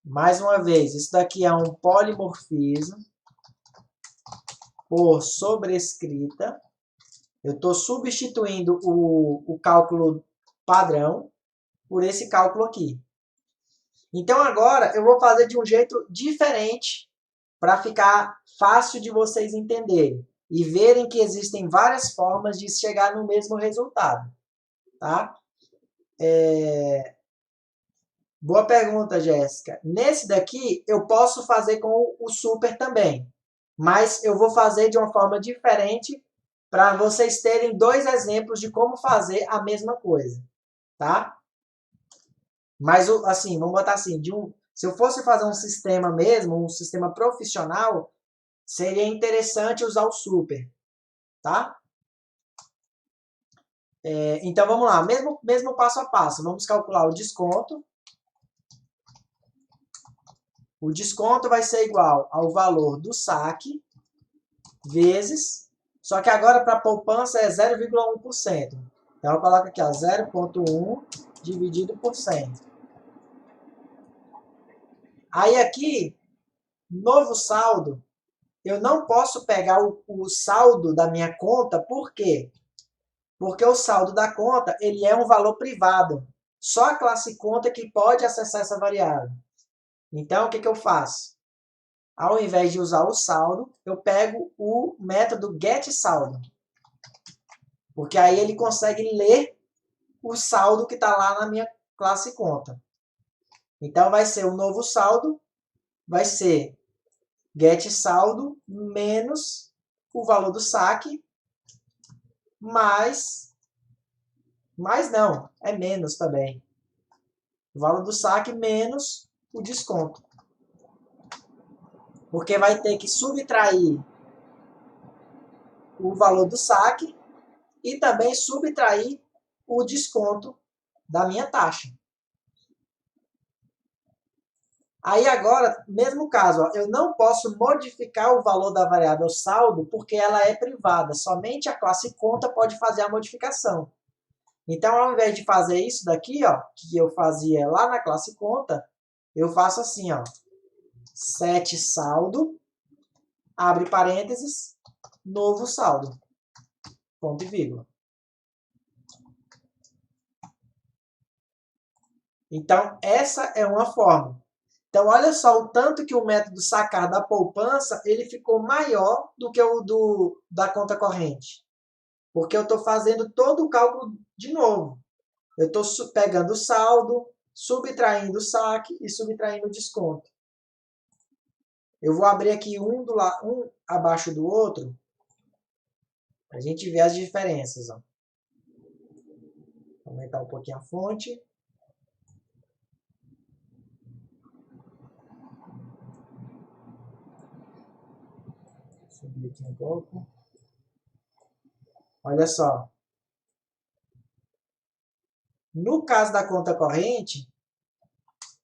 mais uma vez, isso daqui é um polimorfismo por sobrescrita. Eu estou substituindo o cálculo padrão por esse cálculo aqui. Então agora eu vou fazer de um jeito diferente para ficar fácil de vocês entenderem e verem que existem várias formas de chegar no mesmo resultado. Tá? Boa pergunta, Jéssica. Nesse daqui eu posso fazer com o super também, mas eu vou fazer de uma forma diferente para vocês terem dois exemplos de como fazer a mesma coisa, tá? Mas, assim, vamos botar assim, se eu fosse fazer um sistema mesmo, um sistema profissional, seria interessante usar o super, tá? Então, vamos lá, mesmo passo a passo, vamos calcular o desconto. O desconto vai ser igual ao valor do saque vezes, só que agora para a poupança é 0,1%. Então, eu coloco aqui, ó, 0,1 dividido por 100. Aí aqui, novo saldo, eu não posso pegar o saldo da minha conta, por quê? Porque o saldo da conta, ele é um valor privado. Só a classe conta que pode acessar essa variável. Então, o que eu faço? Ao invés de usar o saldo, eu pego o método getSaldo. Porque aí ele consegue ler o saldo que está lá na minha classe conta. Então, vai ser o novo saldo, vai ser getSaldo menos o valor do saque, mais não, é menos também. O valor do saque menos o desconto. Porque vai ter que subtrair o valor do saque e também subtrair o desconto da minha taxa. Aí agora, mesmo caso, ó, eu não posso modificar o valor da variável saldo porque ela é privada. Somente a classe conta pode fazer a modificação. Então, ao invés de fazer isso daqui, ó, que eu fazia lá na classe conta, eu faço assim, ó, set saldo, abre parênteses, novo saldo, ponto e vírgula. Então, essa é uma forma. Então, olha só o tanto que o método sacar da poupança ele ficou maior do que o da conta corrente. Porque eu estou fazendo todo o cálculo de novo. Eu estou pegando o saldo, subtraindo o saque e subtraindo o desconto. Eu vou abrir aqui um abaixo do outro, para a gente ver as diferenças. Ó. Vou aumentar um pouquinho a fonte. Subir aqui um pouco. Olha só. No caso da conta corrente,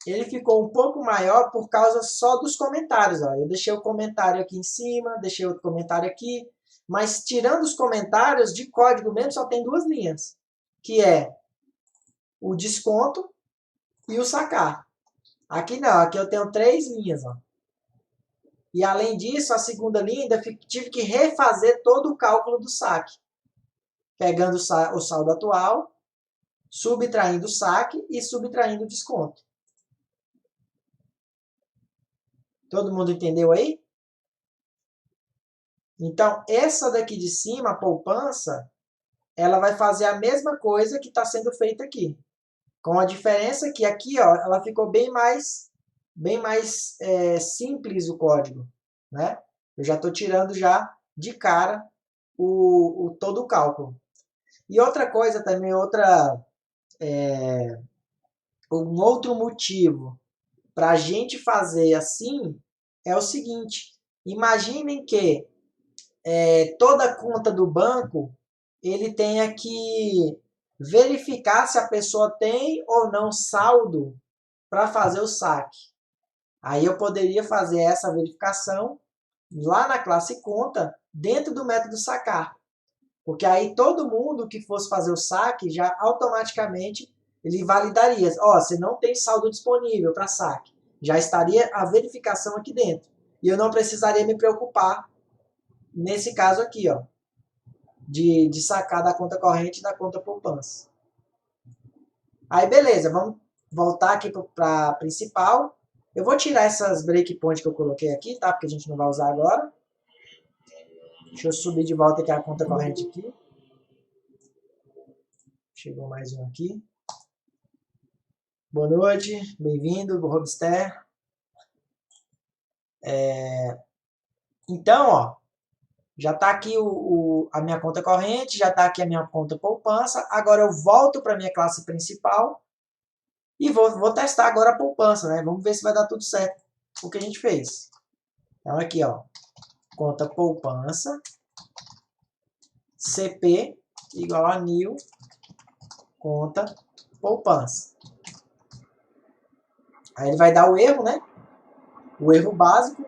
ele ficou um pouco maior por causa só dos comentários. Ó. Eu deixei o comentário aqui em cima, deixei outro comentário aqui, mas tirando os comentários, de código mesmo só tem 2 linhas, que é o desconto e o sacar. Aqui não, aqui eu tenho 3 linhas. Ó. E além disso, a segunda linha ainda tive que refazer todo o cálculo do saque. Pegando o saldo atual, subtraindo o saque e subtraindo o desconto. Todo mundo entendeu aí? Então, essa daqui de cima, a poupança, ela vai fazer a mesma coisa que está sendo feita aqui. Com a diferença que aqui, ó, ela ficou bem mais simples o código, né? Eu já estou tirando já de cara todo o cálculo. E outra coisa também, um outro motivo para a gente fazer assim é o seguinte: imaginem que toda conta do banco ele tenha que verificar se a pessoa tem ou não saldo para fazer o saque. Aí eu poderia fazer essa verificação lá na classe conta, dentro do método sacar. Porque aí todo mundo que fosse fazer o saque já automaticamente ele validaria. Ó, você não tem saldo disponível para saque. Já estaria a verificação aqui dentro. E eu não precisaria me preocupar nesse caso aqui, ó, de sacar da conta corrente e da conta poupança. Aí beleza, vamos voltar aqui para a principal. Eu vou tirar essas breakpoints que eu coloquei aqui, tá? Porque a gente não vai usar agora. Deixa eu subir de volta aqui a conta corrente aqui. Chegou mais um aqui. Boa noite, bem-vindo, Robster. Então, ó, já está aqui a minha conta corrente, já está aqui a minha conta poupança. Agora eu volto para a minha classe principal e vou testar agora a poupança, né? Vamos ver se vai dar tudo certo o que a gente fez. Então aqui, ó, conta poupança, CP igual a new conta poupança. Aí ele vai dar o erro, né? O erro básico,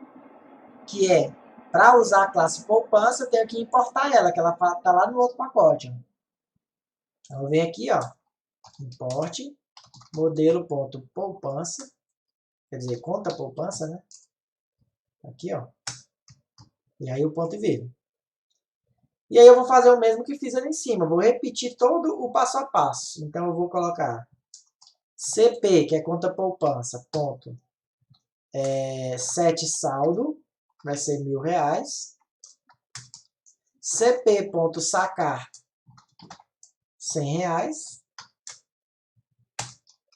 que é, para usar a classe poupança, eu tenho que importar ela, que ela está lá no outro pacote. Ó. Então, vem aqui, ó, importe modelo.poupança, quer dizer, conta poupança, né? Aqui, ó. E aí o ponto e vírgula. E aí eu vou fazer o mesmo que fiz ali em cima, vou repetir todo o passo a passo. Então eu vou colocar CP, que é conta poupança, ponto, 7 saldo, vai ser R$1.000. CP.sacar, R$100.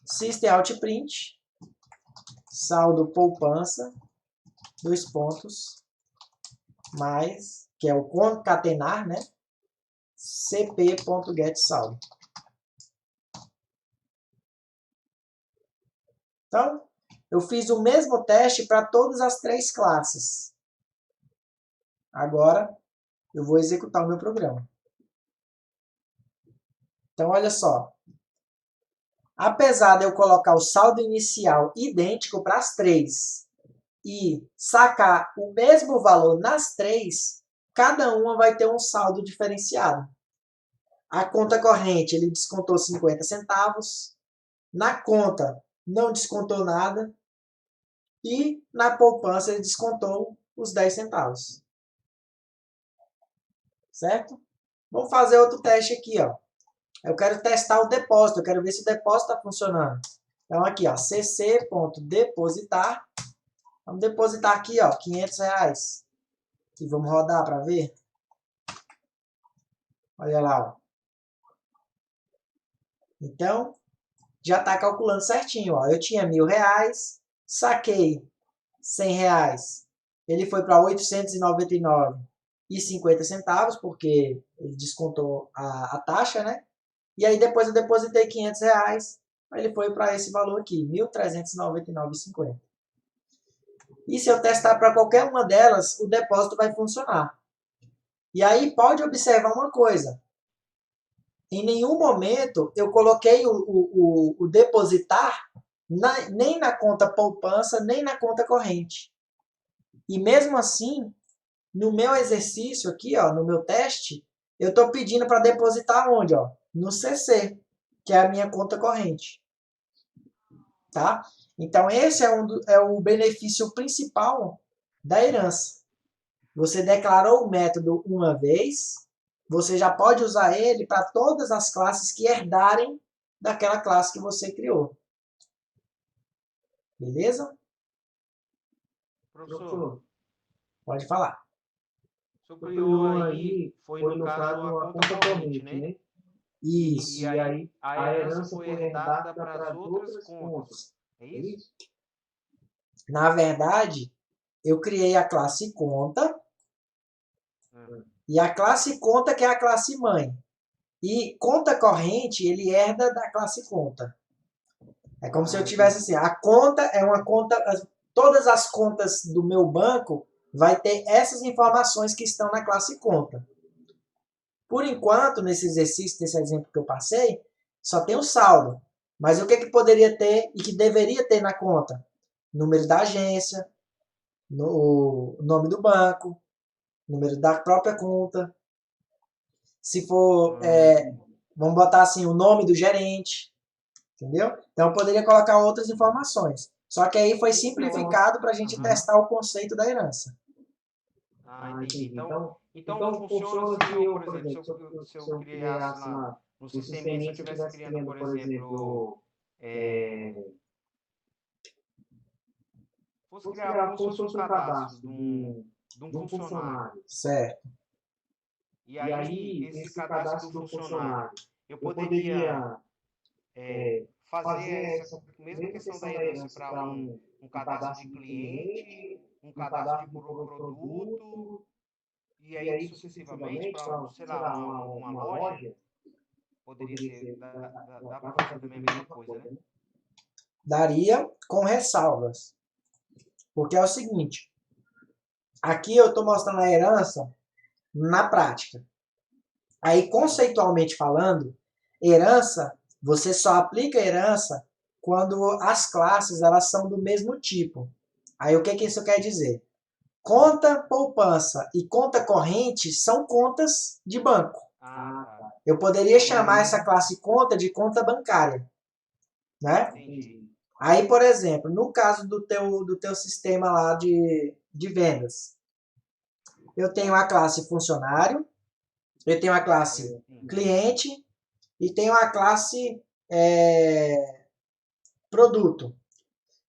System Out Print, saldo poupança, 2 pontos, mais, que é o concatenar, né? cp.getSaldo. Então, eu fiz o mesmo teste para todas as 3 classes. Agora, eu vou executar o meu programa. Então, olha só. Apesar de eu colocar o saldo inicial idêntico para as 3 e sacar o mesmo valor nas 3, cada uma vai ter um saldo diferenciado. A conta corrente, ele descontou 50 centavos. Na conta, não descontou nada. E na poupança, ele descontou os 10 centavos. Certo? Vamos fazer outro teste aqui, ó. Eu quero testar o depósito, eu quero ver se o depósito está funcionando. Então, aqui, ó, cc.depositar. Vamos depositar aqui, ó, R$500. E vamos rodar para ver. Olha lá, ó. Então, já está calculando certinho, ó. Eu tinha R$1.000, saquei R$100. Ele foi para 899,50 centavos, porque ele descontou a taxa, né? E aí depois eu depositei R$500, aí ele foi para esse valor aqui, 1.399,50. E se eu testar para qualquer uma delas, o depósito vai funcionar. E aí pode observar uma coisa. Em nenhum momento eu coloquei o depositar nem na conta poupança, nem na conta corrente. E mesmo assim, no meu exercício aqui, ó, no meu teste, eu estou pedindo para depositar onde? Ó? No CC, que é a minha conta corrente. Tá? Então, esse é o benefício principal da herança. Você declarou o método uma vez, você já pode usar ele para todas as classes que herdarem daquela classe que você criou. Beleza? Professor, pode falar. o senhor criou aí, foi no caso a conta corrente, né? Isso. E aí a herança foi herdada para as outras contas. É isso? Na verdade, eu criei a classe conta e a classe conta que é a classe mãe. E conta corrente, ele herda da classe conta. É como se eu tivesse assim, a conta é uma conta, todas as contas do meu banco vai ter essas informações que estão na classe conta. Por enquanto, nesse exercício, nesse exemplo que eu passei, só tem o saldo. Mas o que poderia ter e que deveria ter na conta? Número da agência, o nome do banco, número da própria conta. Se for, vamos botar assim, o nome do gerente, entendeu? Então eu poderia colocar outras informações. Só que aí foi simplificado para a gente testar o conceito da herança. Entendi. Então funciona se eu, por exemplo, se eu criasse lá no sisteminha, se eu estivesse criando, por exemplo, fosse criar como se fosse um cadastro de um funcionário. Certo. E aí, esse cadastro do funcionário, eu poderia fazer essa mesma questão da herança para um cadastro de cliente, um cadastro de produto, e aí sucessivamente para, sei lá, uma loja, poderia ser, dá para fazer também a mesma coisa, né? Daria com ressalvas. Porque é o seguinte, aqui eu estou mostrando a herança na prática. Aí, conceitualmente falando, herança, você só aplica herança quando as classes elas são do mesmo tipo. Aí, o que isso quer dizer? Conta poupança e conta corrente são contas de banco. Tá. Eu poderia chamar essa classe conta de conta bancária. Né? Entendi. Aí, por exemplo, no caso do teu sistema lá de vendas, eu tenho a classe funcionário, eu tenho a classe cliente e tenho a classe produto.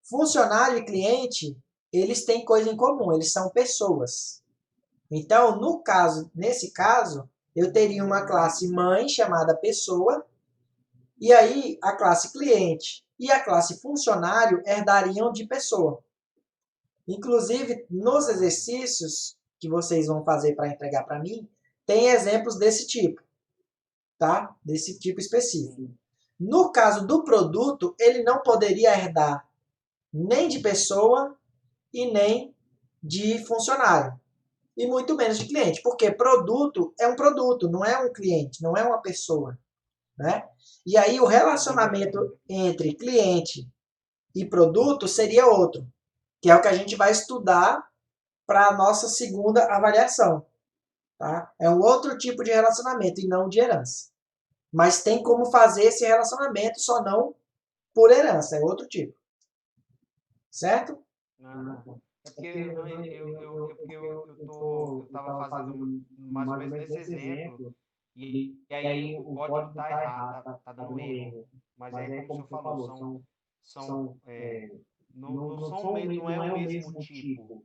Funcionário e cliente, eles têm coisa em comum, eles são pessoas. Então, nesse caso, eu teria uma classe mãe chamada pessoa, e aí a classe cliente e a classe funcionário herdariam de pessoa. Inclusive, nos exercícios que vocês vão fazer para entregar para mim, tem exemplos desse tipo, tá? Desse tipo específico. No caso do produto, ele não poderia herdar nem de pessoa e nem de funcionário. E muito menos de cliente, porque produto é um produto, não é um cliente, não é uma pessoa. Né? E aí o relacionamento entre cliente e produto seria outro, que é o que a gente vai estudar para a nossa segunda avaliação. Tá? É um outro tipo de relacionamento e não de herança. Mas tem como fazer esse relacionamento, só não por herança, é outro tipo. Certo? É porque eu estava fazendo mais ou menos nesse exemplo, e aí o código está errado, tá dando erro. Mas é como o senhor falou, não não é o mesmo tipo.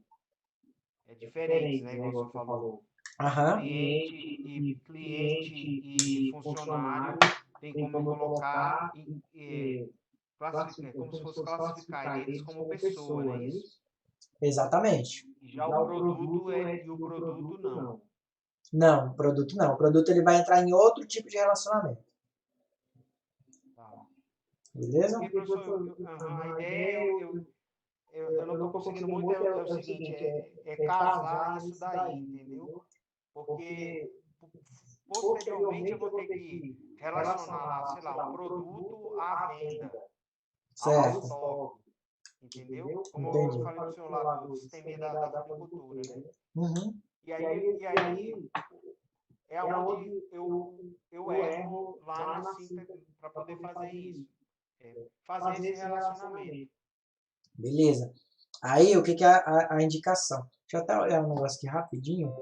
É diferente, né? Igual o senhor falou. Aham. Cliente e funcionário tem como eu colocar como se fosse classificar eles como pessoa, não é isso? Exatamente. Já o produto não. Não, o produto não. O produto ele vai entrar em outro tipo de relacionamento. Tá. Beleza? Porque, professor, a ideia eu não estou conseguindo muito é o seguinte, é casar isso daí, entendeu? Porque posteriormente eu vou ter que relacionar lá, sei lá, o produto à venda. Certo. software, entendeu? Como Entendi. eu falei do seu lado, do sistema da floricultura, né? Uhum. E aí é onde eu erro lá na cinta para poder fazer isso. Fazer esse relacionamento. Beleza. Aí, o que que é a indicação? Deixa eu até olhar um negócio aqui rapidinho.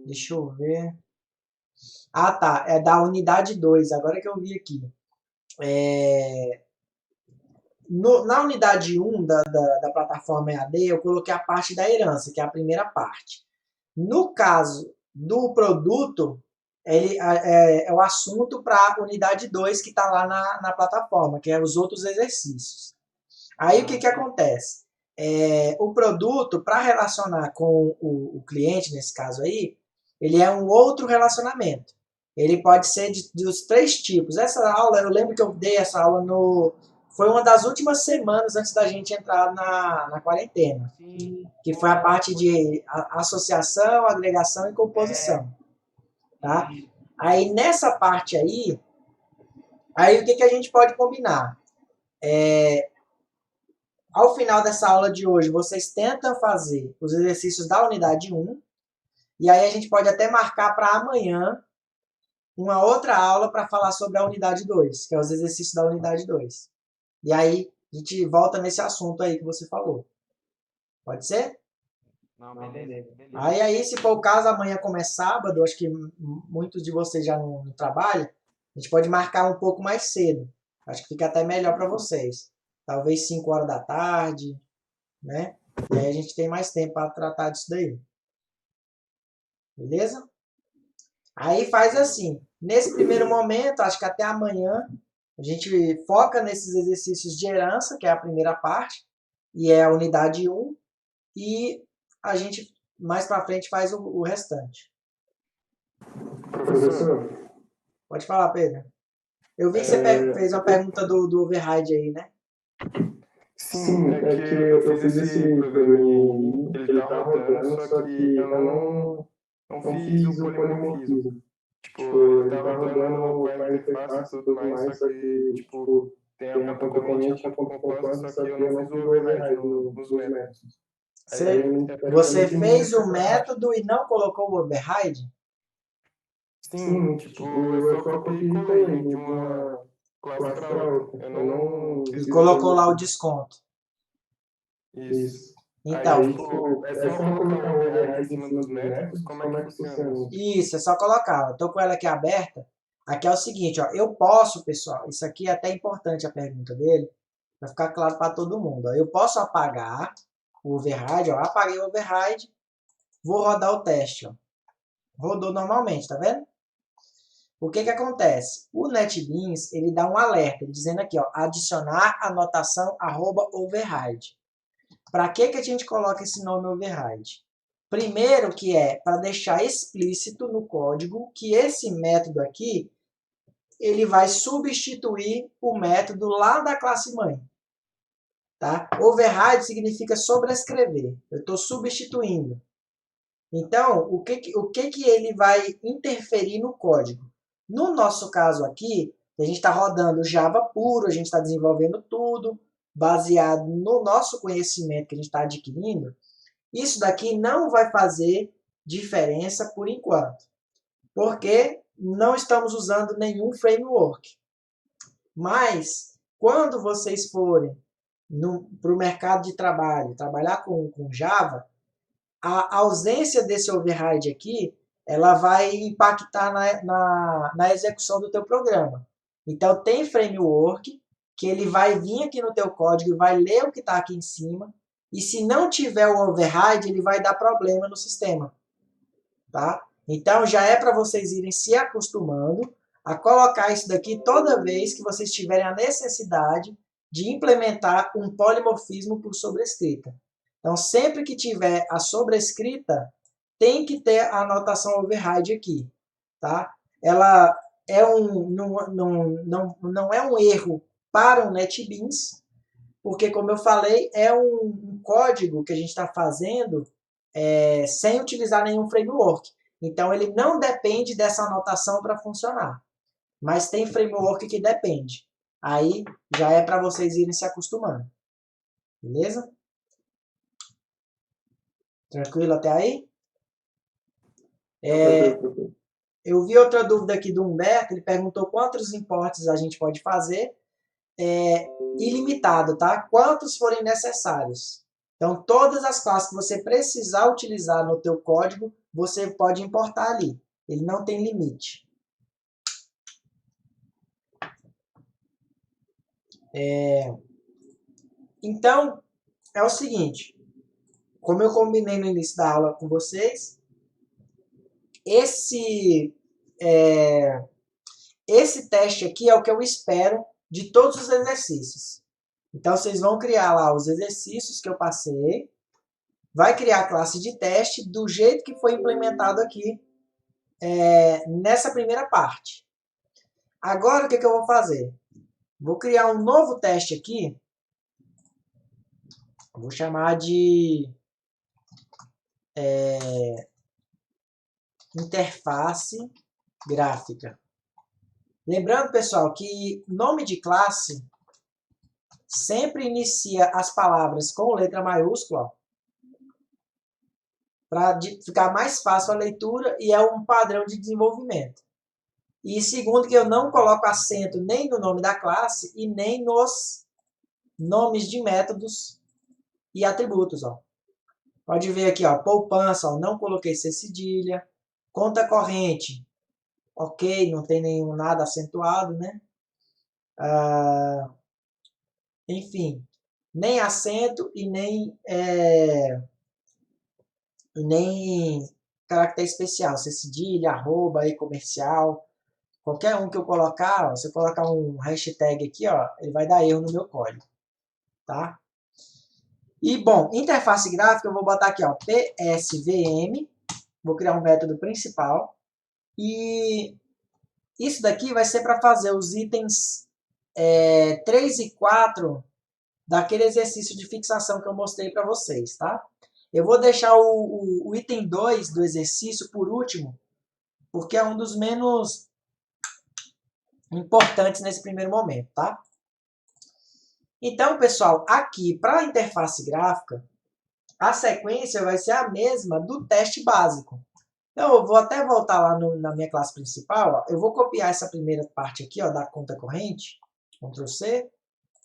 Deixa eu ver. Ah, tá. É da unidade 2. Agora que eu vi aqui. Na unidade 1 da plataforma EAD, eu coloquei a parte da herança, que é a primeira parte. No caso do produto, ele é o assunto para a unidade 2 que está lá na plataforma, que é os outros exercícios. Aí o que, que acontece? O produto, para relacionar com o cliente, nesse caso aí, ele é um outro relacionamento. Ele pode ser dos 3 tipos. Essa aula, eu lembro que eu dei essa aula foi uma das últimas semanas antes da gente entrar na quarentena. Sim, Que foi a parte de associação, agregação e composição. Tá? Aí nessa parte aí o que, que a gente pode combinar? Ao final dessa aula de hoje, vocês tentam fazer os exercícios da unidade 1, e aí a gente pode até marcar para amanhã uma outra aula para falar sobre a unidade 2, que é os exercícios da unidade 2. E aí a gente volta nesse assunto aí que você falou. Pode ser? Não, beleza. Aí, se for o caso, amanhã como é sábado, acho que muitos de vocês já não trabalham, a gente pode marcar um pouco mais cedo. Acho que fica até melhor para vocês. Talvez 5 horas da tarde, né? E aí a gente tem mais tempo para tratar disso daí. Beleza? Aí faz assim. Nesse primeiro momento, acho que até amanhã, a gente foca nesses exercícios de herança, que é a primeira parte, e é a unidade 1, e a gente mais para frente faz o restante. Professor, Pode falar, Pedro. Eu vi que você fez uma pergunta do override aí, né? sim, é que eu fiz esse programinha aí, ele tá rodando, só que eu não fiz o polimorfismo. Tipo, ele tá rodando com a interface e tudo mais, só que, tipo, tem a ponta corrente, a ponta composta, só que eu não fiz o override nos métodos. Você fez o método e não colocou o override? Sim, tipo, eu só copiei e colei de uma classe para outra. Eu não E fiz colocou lá o desconto. isso. Então, Aí, tipo, é só colocar o override em cima dos métodos, como é que funciona? isso, é só colocar. Eu tô com ela aqui aberta. Aqui é o seguinte, ó, eu posso, pessoal, isso aqui é até importante a pergunta dele, para ficar claro para todo mundo. Ó, eu posso apagar o override, ó, apaguei o override, vou rodar o teste, ó. Rodou normalmente, tá vendo? O que que acontece? O NetBeans, ele dá um alerta, dizendo aqui, ó, adicionar anotação @override. Para que que a gente coloca esse nome override? Primeiro que é para deixar explícito no código que esse método aqui, ele vai substituir o método lá da classe mãe. Tá? Override significa sobrescrever. Eu estou substituindo. Então, o que ele vai interferir no código? No nosso caso aqui, a gente está rodando Java puro, a gente está desenvolvendo tudo, baseado no nosso conhecimento que a gente está adquirindo. Isso daqui não vai fazer diferença por enquanto, porque não estamos usando nenhum framework. Mas, quando vocês forem para o mercado de trabalho, trabalhar com Java, a ausência desse override aqui, ela vai impactar na execução do teu programa. Então, tem framework que ele vai vir aqui no teu código e vai ler o que está aqui em cima, e se não tiver o override, ele vai dar problema no sistema. Tá? Então, já é para vocês irem se acostumando a colocar isso daqui toda vez que vocês tiverem a necessidade de implementar um polimorfismo por sobrescrita. Então, sempre que tiver a sobrescrita, tem que ter a anotação override aqui. Tá? Ela não é um erro para o NetBeans, porque, como eu falei, é um código que a gente está fazendo sem utilizar nenhum framework. Então, ele não depende dessa anotação para funcionar. Mas tem framework que depende. Aí já é para vocês irem se acostumando. Beleza? Tranquilo até aí? Eu vi outra dúvida aqui do Humberto, ele perguntou quantos importes a gente pode fazer. Ilimitado, tá? Quantos forem necessários. Então, todas as classes que você precisar utilizar no teu código, você pode importar ali. Ele não tem limite. Então, é o seguinte. Como eu combinei no início da aula com vocês, esse teste aqui é o que eu espero de todos os exercícios. Então, vocês vão criar lá os exercícios que eu passei, vai criar a classe de teste do jeito que foi implementado aqui nessa primeira parte. Agora, o que eu vou fazer? Vou criar um novo teste aqui, vou chamar de interface gráfica. Lembrando, pessoal, que nome de classe sempre inicia as palavras com letra maiúscula para ficar mais fácil a leitura e é um padrão de desenvolvimento. E segundo, que eu não coloco acento nem no nome da classe e nem nos nomes de métodos e atributos. Ó. Pode ver aqui, ó, poupança, ó, não coloquei C cedilha. Conta corrente, ok, não tem nada acentuado, né? Enfim, nem acento e nem caractere especial, C cedilha, arroba, e-comercial. Qualquer um que eu colocar, ó, se eu colocar um hashtag aqui, ó, ele vai dar erro no meu código, tá? E, bom, interface gráfica, eu vou botar aqui, ó, PSVM, vou criar um método principal, e isso daqui vai ser para fazer os itens 3 e 4 daquele exercício de fixação que eu mostrei para vocês, tá? Eu vou deixar o item 2 do exercício por último, porque é um dos menos importantes nesse primeiro momento, tá? Então, pessoal, aqui para a interface gráfica, a sequência vai ser a mesma do teste básico. Então, eu vou até voltar lá na minha classe principal, ó, eu vou copiar essa primeira parte aqui, ó, da conta corrente, Ctrl C,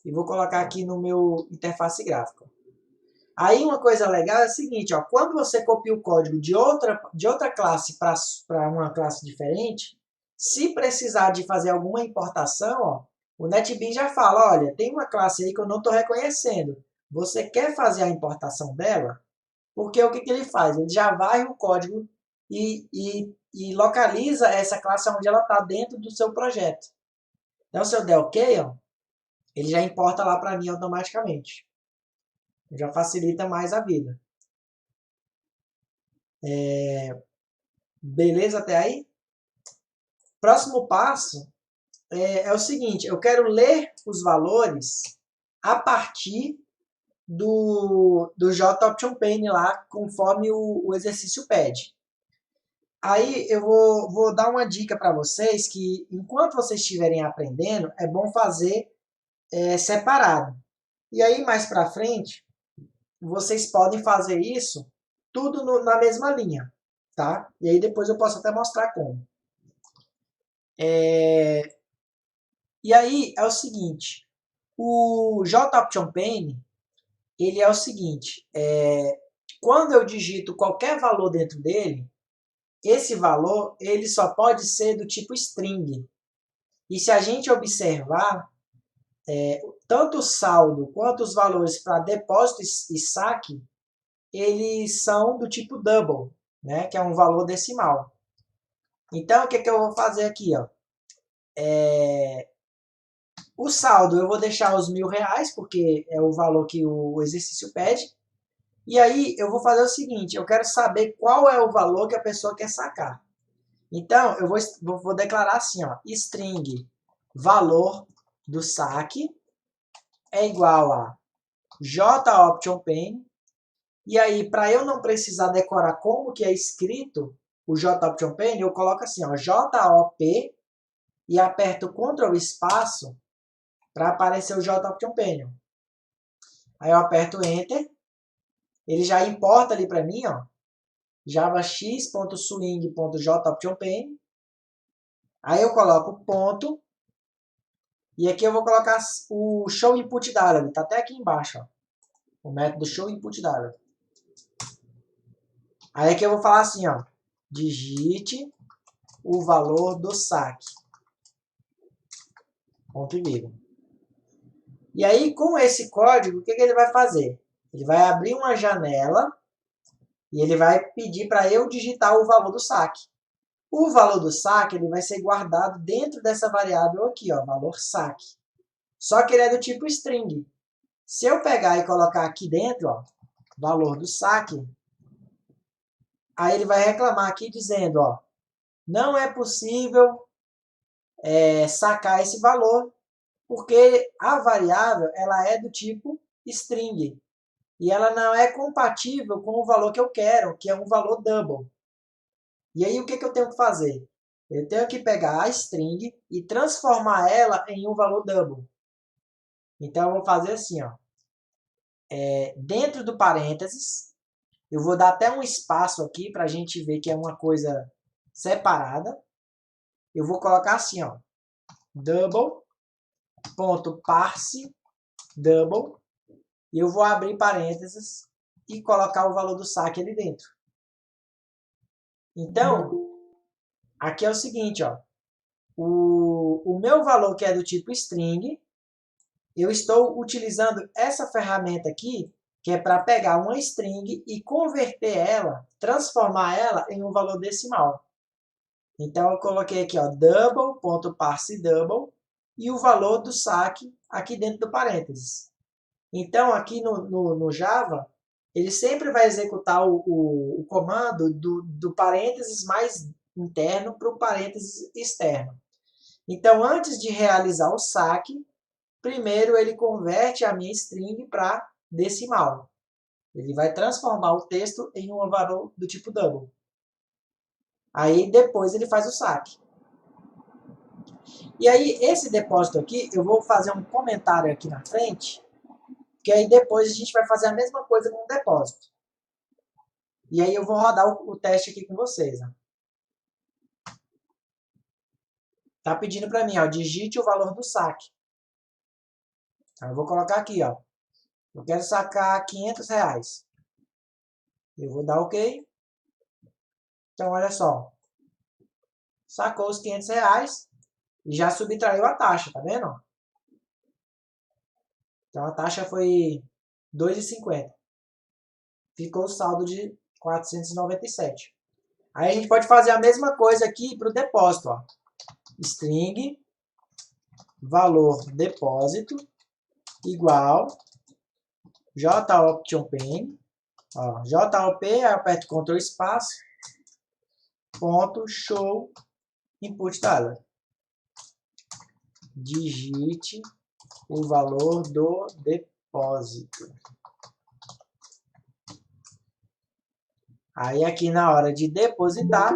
e vou colocar aqui no meu interface gráfica. Aí uma coisa legal é a seguinte, ó, quando você copia o código de outra classe para uma classe diferente, se precisar de fazer alguma importação, ó, o NetBeans já fala, olha, tem uma classe aí que eu não estou reconhecendo. Você quer fazer a importação dela? Porque o que ele faz? Ele já varre o código e localiza essa classe onde ela está dentro do seu projeto. Então, se eu der OK, ó, ele já importa lá para mim automaticamente. Já facilita mais a vida. Beleza até aí? Próximo passo é o seguinte, eu quero ler os valores a partir do JOptionPane lá, conforme o exercício pede. Aí eu vou dar uma dica para vocês que, enquanto vocês estiverem aprendendo, é bom fazer separado. E aí, mais para frente, vocês podem fazer isso tudo na mesma linha, tá? E aí depois eu posso até mostrar como. E aí é o seguinte, o JOptionPane, ele é o seguinte, quando eu digito qualquer valor dentro dele, esse valor ele só pode ser do tipo string. E se a gente observar, tanto o saldo quanto os valores para depósito e saque, eles são do tipo double, né, que é um valor decimal. Então, o que eu vou fazer aqui? Ó? O saldo eu vou deixar os R$1.000, porque é o valor que o exercício pede. E aí eu vou fazer o seguinte, eu quero saber qual é o valor que a pessoa quer sacar. Então, eu vou declarar assim, ó, string valor do saque é igual a JOptionPane. E aí, para eu não precisar decorar como que é escrito o JOptionPane, eu coloco assim, ó, JOP, e aperto Ctrl espaço para aparecer o JOptionPanion. Aí eu aperto Enter. Ele já importa ali para mim, ó, javax.swing.JOptionPanion. Aí eu coloco ponto. E aqui eu vou colocar o showInputDialog. Está até aqui embaixo, ó, o método showInputDialog. Aí aqui eu vou falar assim, ó, digite o valor do saque. Ponto e vírgula. E aí, com esse código, o que ele vai fazer? Ele vai abrir uma janela e ele vai pedir para eu digitar o valor do saque. O valor do saque ele vai ser guardado dentro dessa variável aqui, ó, valor saque. Só que ele é do tipo string. Se eu pegar e colocar aqui dentro, ó, valor do saque, aí ele vai reclamar aqui dizendo, ó, não é possível sacar esse valor, porque a variável ela é do tipo string. E ela não é compatível com o valor que eu quero, que é um valor double. E aí o que eu tenho que fazer? Eu tenho que pegar a string e transformar ela em um valor double. Então eu vou fazer assim, ó. Dentro do parênteses, eu vou dar até um espaço aqui para a gente ver que é uma coisa separada. Eu vou colocar assim, ó, double.parse double, e eu vou abrir parênteses e colocar o valor do saque ali dentro. Então, aqui é o seguinte, ó, o meu valor que é do tipo string, eu estou utilizando essa ferramenta aqui, que é para pegar uma string e converter ela, transformar ela em um valor decimal. Então, eu coloquei aqui, ó, double.parseDouble e o valor do saque aqui dentro do parênteses. Então, aqui no Java, ele sempre vai executar o comando do parênteses mais interno para o parênteses externo. Então, antes de realizar o saque, primeiro ele converte a minha string para decimal. Ele vai transformar o texto em um valor do tipo double. Aí depois ele faz o saque. E aí esse depósito aqui, eu vou fazer um comentário aqui na frente, que aí depois a gente vai fazer a mesma coisa com o depósito. E aí eu vou rodar o teste aqui com vocês. Ó. Tá pedindo para mim, ó, digite o valor do saque. Então, eu vou colocar aqui, ó. Eu quero sacar R$500. Eu vou dar OK. Então, olha só. Sacou os R$500 e já subtraiu a taxa, tá vendo? Então, a taxa foi R$2,50. Ficou o saldo de 497. Aí a gente pode fazer a mesma coisa aqui para o depósito, ó. String valor depósito igual JOptionPanion, ó, JOP, aí aperto Ctrl espaço, ponto show input dialog. Digite o valor do depósito. Aí aqui na hora de depositar,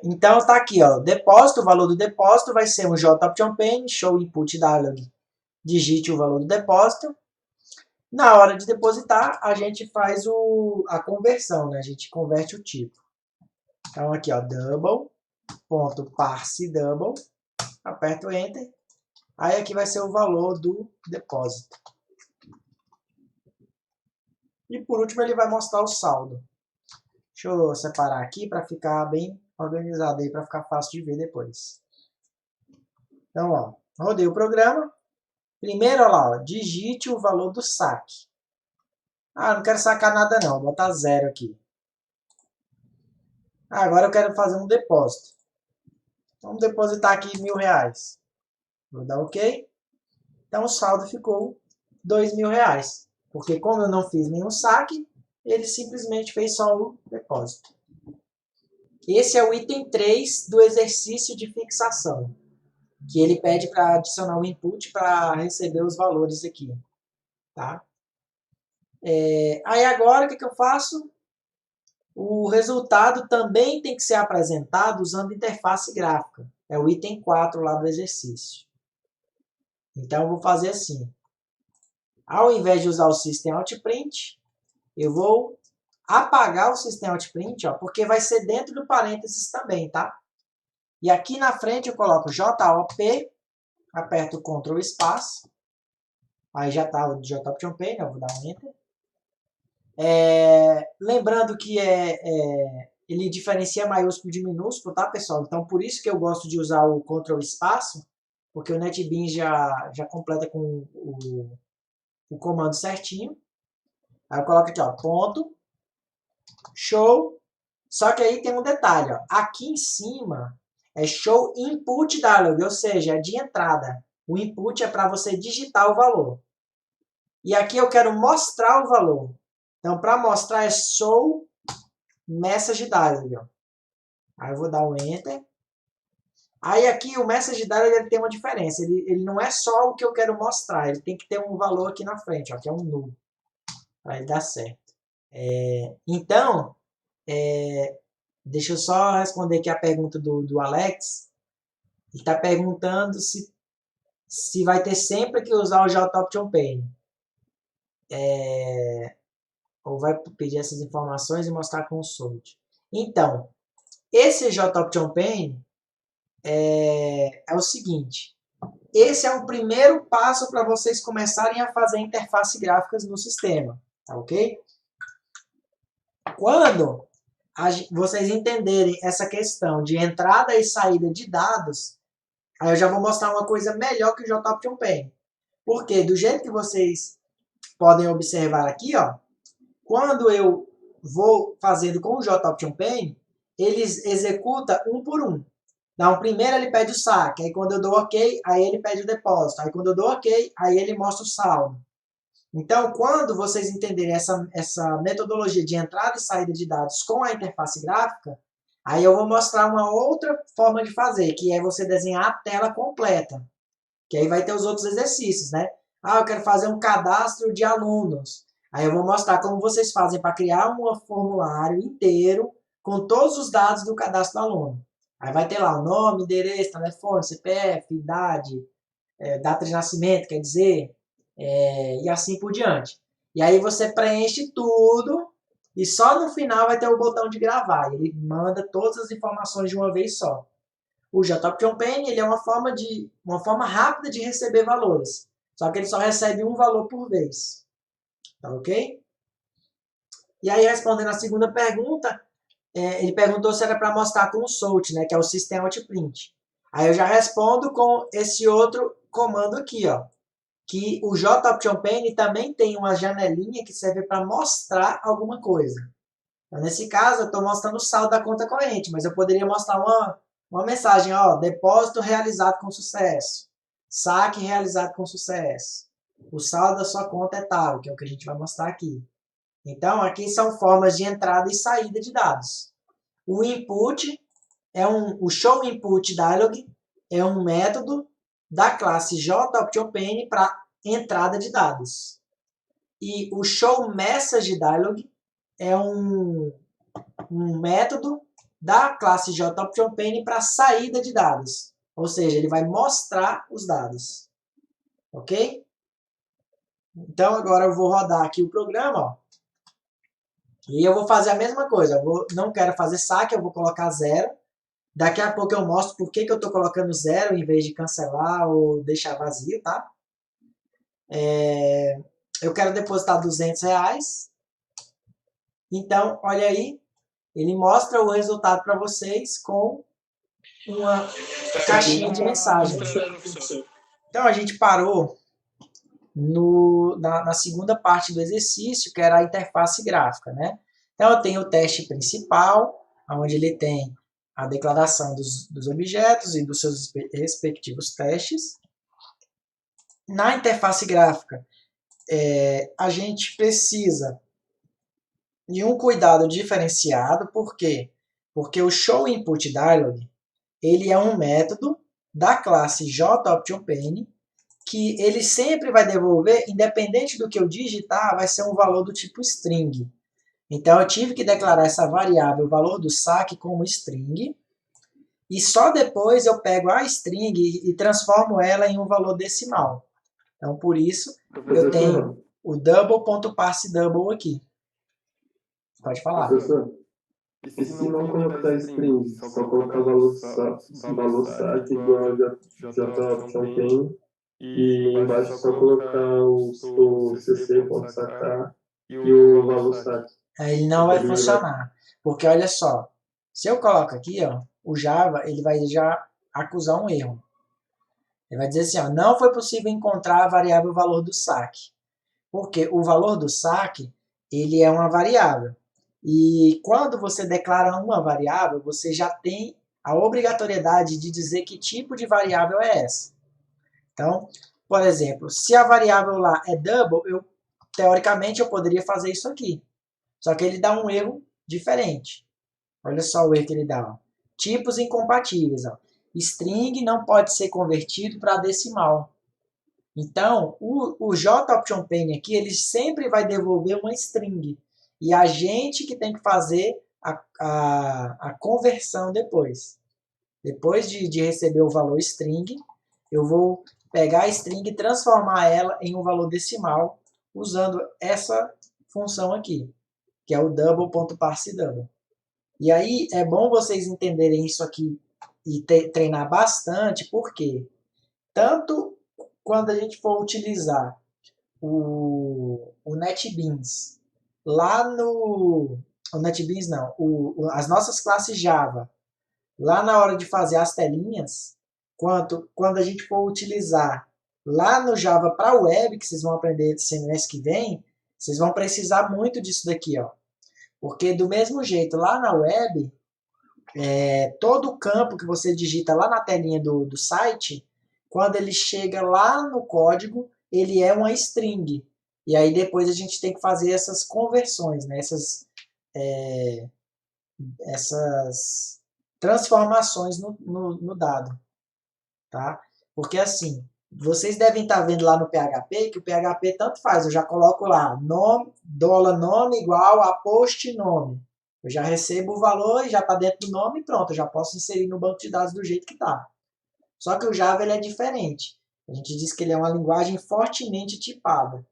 então tá aqui, ó, depósito, o valor do depósito vai ser um JOptionPanion, show input dialog, digite o valor do depósito. Na hora de depositar, a gente faz a conversão, né? A gente converte o tipo. Então aqui, ó, double.parseDouble, aperto Enter, aí aqui vai ser o valor do depósito. E por último ele vai mostrar o saldo. Deixa eu separar aqui para ficar bem organizado aí, para ficar fácil de ver depois. Então, ó, rodei o programa. Primeiro, ó lá, ó, digite o valor do saque. Ah, não quero sacar nada não, vou botar 0 aqui. Agora eu quero fazer um depósito. Vamos depositar aqui R$1.000. Vou dar OK. Então o saldo ficou R$2.000. Porque como eu não fiz nenhum saque, ele simplesmente fez só o depósito. Esse é o item 3 do exercício de fixação, que ele pede para adicionar um input para receber os valores aqui. Tá? Aí agora o que eu faço? O resultado também tem que ser apresentado usando interface gráfica. É o item 4 lá do exercício. Então, eu vou fazer assim. Ao invés de usar o System.out.print, eu vou apagar o System.out.print, ó, porque vai ser dentro do parênteses também, tá? E aqui na frente eu coloco JOP, aperto Ctrl espaço, aí já está o JOP.jpg, eu vou dar um Enter. Lembrando que ele diferencia maiúsculo de minúsculo, tá, pessoal? Então, por isso que eu gosto de usar o Ctrl espaço, porque o NetBeans já completa com o comando certinho. Aí eu coloco aqui, ó, ponto, show. Só que aí tem um detalhe, ó. Aqui em cima é show input dialog, ou seja, é de entrada. O input é para você digitar o valor. E aqui eu quero mostrar o valor. Então, para mostrar é show message dialog, ó. Aí eu vou dar um enter. Aí aqui o message dialog ele tem uma diferença. Ele não é só o que eu quero mostrar, ele tem que ter um valor aqui na frente, ó, que é um null, para ele dar certo. Então, deixa eu só responder aqui a pergunta do Alex. Ele está perguntando se vai ter sempre que usar o JOP.jpg. Ou vai pedir essas informações e mostrar console. Então, esse JOP.jpg é o seguinte. Esse é o primeiro passo para vocês começarem a fazer interface gráficas no sistema. Tá ok? Quando vocês entenderem essa questão de entrada e saída de dados, aí eu já vou mostrar uma coisa melhor que o JOP.jpg. Porque do jeito que vocês podem observar aqui, ó, quando eu vou fazendo com o JOP.jpg, ele executa um por um. Então, primeiro ele pede o saque, aí quando eu dou OK, aí ele pede o depósito, aí quando eu dou OK, aí ele mostra o saldo. Então, quando vocês entenderem essa metodologia de entrada e saída de dados com a interface gráfica, aí eu vou mostrar uma outra forma de fazer, que é você desenhar a tela completa. Que aí vai ter os outros exercícios, né? Ah, eu quero fazer um cadastro de alunos. Aí eu vou mostrar como vocês fazem para criar um formulário inteiro com todos os dados do cadastro do aluno. Aí vai ter lá o nome, endereço, telefone, CPF, idade, data de nascimento, quer dizer, e assim por diante. E aí você preenche tudo e só no final vai ter o botão de gravar. Ele manda todas as informações de uma vez só. O JOP.jpg ele é uma forma rápida de receber valores. Só que ele só recebe um valor por vez. Tá ok? E aí, respondendo a segunda pergunta, ele perguntou se era para mostrar com o SOUT, né, que é o System.out.print. Aí eu já respondo com esse outro comando aqui, ó, que o JOP.jpg também tem uma janelinha que serve para mostrar alguma coisa. Então, nesse caso, eu estou mostrando o saldo da conta corrente, mas eu poderia mostrar uma mensagem, ó, depósito realizado com sucesso, saque realizado com sucesso, o saldo da sua conta é tal, que é o que a gente vai mostrar aqui. Então, aqui são formas de entrada e saída de dados. O input, o show input dialog é um método da classe JOP.jpg para entrada de dados. E o show message dialog é um método da classe JOP.jpg para saída de dados. Ou seja, ele vai mostrar os dados. Ok? Então, agora eu vou rodar aqui o programa. Ó, e eu vou fazer a mesma coisa. Não quero fazer saque, eu vou colocar 0. Daqui a pouco eu mostro por que eu estou colocando 0 em vez de cancelar ou deixar vazio, tá? Eu quero depositar R$200. Então, olha aí. Ele mostra o resultado para vocês com uma caixinha de mensagem. Então, a gente parou na segunda parte do exercício, que era a interface gráfica, né? Então, eu tenho o teste principal, onde ele tem a declaração dos objetos e dos seus respectivos testes. Na interface gráfica, a gente precisa de um cuidado diferenciado. Por quê? Porque o showInputDialog ele é um método da classe JOP.jpg que ele sempre vai devolver, independente do que eu digitar, vai ser um valor do tipo string. Então, eu tive que declarar essa variável, o valor do saque, como string. e só depois eu pego a string e transformo ela em um valor decimal. Então, por isso, eu tenho o double.parseDouble aqui. Pode falar. Professor, e se não colocar string, só colocar valor saque igual a option tem, e embaixo só colocar o cc.sacar e o valor saque. Aí ele não vai funcionar. Porque olha só, se eu coloco aqui, ó, o Java, ele vai já acusar um erro. Ele vai dizer assim, ó, não foi possível encontrar a variável valor do saque. Porque o valor do saque, ele é uma variável. E quando você declara uma variável, você já tem a obrigatoriedade de dizer que tipo de variável é essa. Então, por exemplo, se a variável lá é double, teoricamente eu poderia fazer isso aqui. Só que ele dá um erro diferente. Olha só o erro que ele dá. Ó. Tipos incompatíveis. Ó. String não pode ser convertido para decimal. Então, o JOptionPane aqui, ele sempre vai devolver uma string. E a gente que tem que fazer a conversão depois. Depois de receber o valor string, eu vou pegar a string e transformar ela em um valor decimal usando essa função aqui, que é o double.parseDouble. E aí é bom vocês entenderem isso aqui e treinar bastante, porque tanto quando a gente for utilizar o NetBeans lá no... O NetBeans não, as nossas classes Java, lá na hora de fazer as telinhas, quanto quando a gente for utilizar lá no Java para web, que vocês vão aprender semestre que vem, vocês vão precisar muito disso daqui, ó. Porque do mesmo jeito, lá na web, todo o campo que você digita lá na telinha do site, quando ele chega lá no código, ele é uma string. E aí depois a gente tem que fazer essas conversões, né? Essas transformações no dado. Tá? Porque assim, vocês devem estar vendo lá no PHP que o PHP tanto faz. Eu já coloco lá nome, $nome igual a post nome. Eu já recebo o valor e já está dentro do nome e pronto. Eu já posso inserir no banco de dados do jeito que está. Só que o Java ele é diferente. A gente diz que ele é uma linguagem fortemente tipada.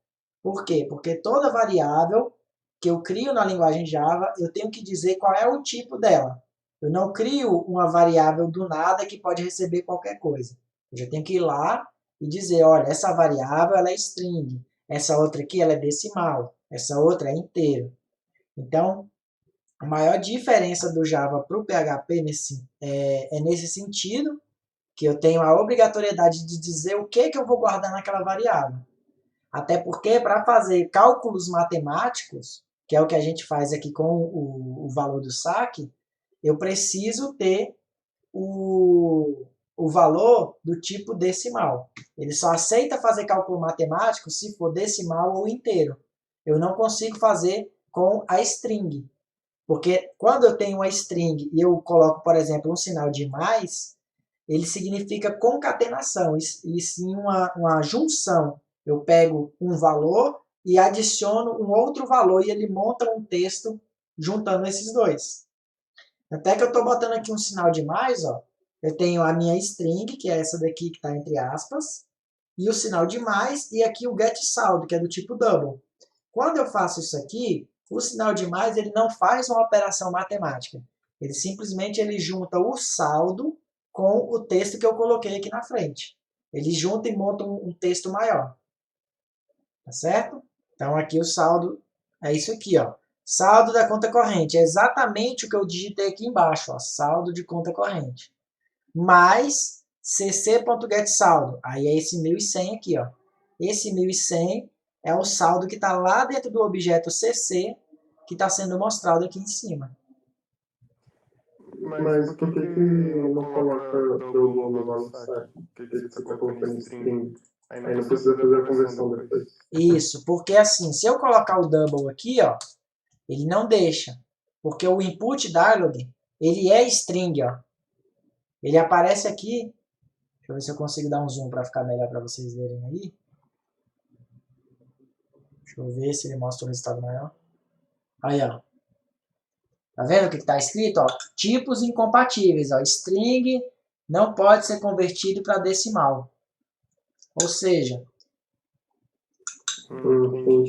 Por quê? Porque toda variável que eu crio na linguagem Java, eu tenho que dizer qual é o tipo dela. Eu não crio uma variável do nada que pode receber qualquer coisa. Eu já tenho que ir lá e dizer, olha, essa variável ela é string, essa outra aqui ela é decimal, essa outra é inteiro. Então, a maior diferença do Java para o PHP é nesse sentido, que eu tenho a obrigatoriedade de dizer o que eu vou guardar naquela variável. Até porque, para fazer cálculos matemáticos, que é o que a gente faz aqui com o valor do saque, eu preciso ter o valor do tipo decimal. Ele só aceita fazer cálculo matemático se for decimal ou inteiro. Eu não consigo fazer com a string. Porque quando eu tenho uma string e eu coloco, por exemplo, um sinal de mais, ele significa concatenação, e sim uma junção. Eu pego um valor e adiciono um outro valor e ele monta um texto juntando esses dois. Até que eu estou botando aqui um sinal de mais, ó. Eu tenho a minha string, que é essa daqui que está entre aspas, e o sinal de mais, e aqui o getSaldo, que é do tipo double. Quando eu faço isso aqui, o sinal de mais ele não faz uma operação matemática. Ele simplesmente junta o saldo com o texto que eu coloquei aqui na frente. Ele junta e monta um texto maior. Tá certo? Então aqui o saldo é isso aqui, ó. Saldo da conta corrente. É exatamente o que eu digitei aqui embaixo, ó. Saldo de conta corrente. Mais cc.getSaldo. Aí é esse 1100 aqui, ó. Esse 1100 é o saldo que está lá dentro do objeto cc, que está sendo mostrado aqui em cima. Mas por que não coloca double no valor saque? Por que você está colocando string? Aí não precisa fazer a conversão depois. Isso, porque assim, se eu colocar o double aqui, ó, ele não deixa. Porque o input dialog, ele é string, ó. Ele aparece aqui. Deixa eu ver se eu consigo dar um zoom para ficar melhor para vocês verem aí. Deixa eu ver se ele mostra o resultado maior. Aí, ó. Tá vendo o que está escrito? Ó, tipos incompatíveis. Ó, string não pode ser convertido para decimal. Ou seja,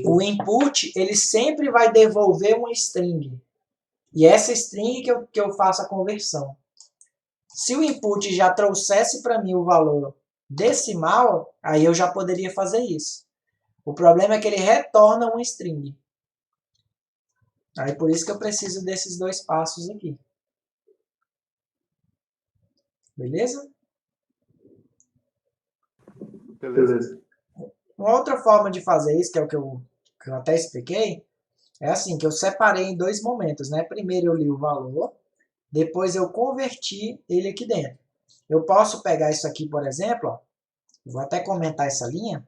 o input ele sempre vai devolver uma string. E essa string que eu faço a conversão. Se o input já trouxesse para mim o valor decimal, aí eu já poderia fazer isso. O problema é que ele retorna uma string. Aí por isso que eu preciso desses dois passos aqui. Beleza? Beleza. Uma outra forma de fazer isso, que é o que eu até expliquei, é assim, que eu separei em dois momentos, né? Primeiro eu li o valor, depois eu converti ele aqui dentro. Eu posso pegar isso aqui, por exemplo, ó, vou até comentar essa linha.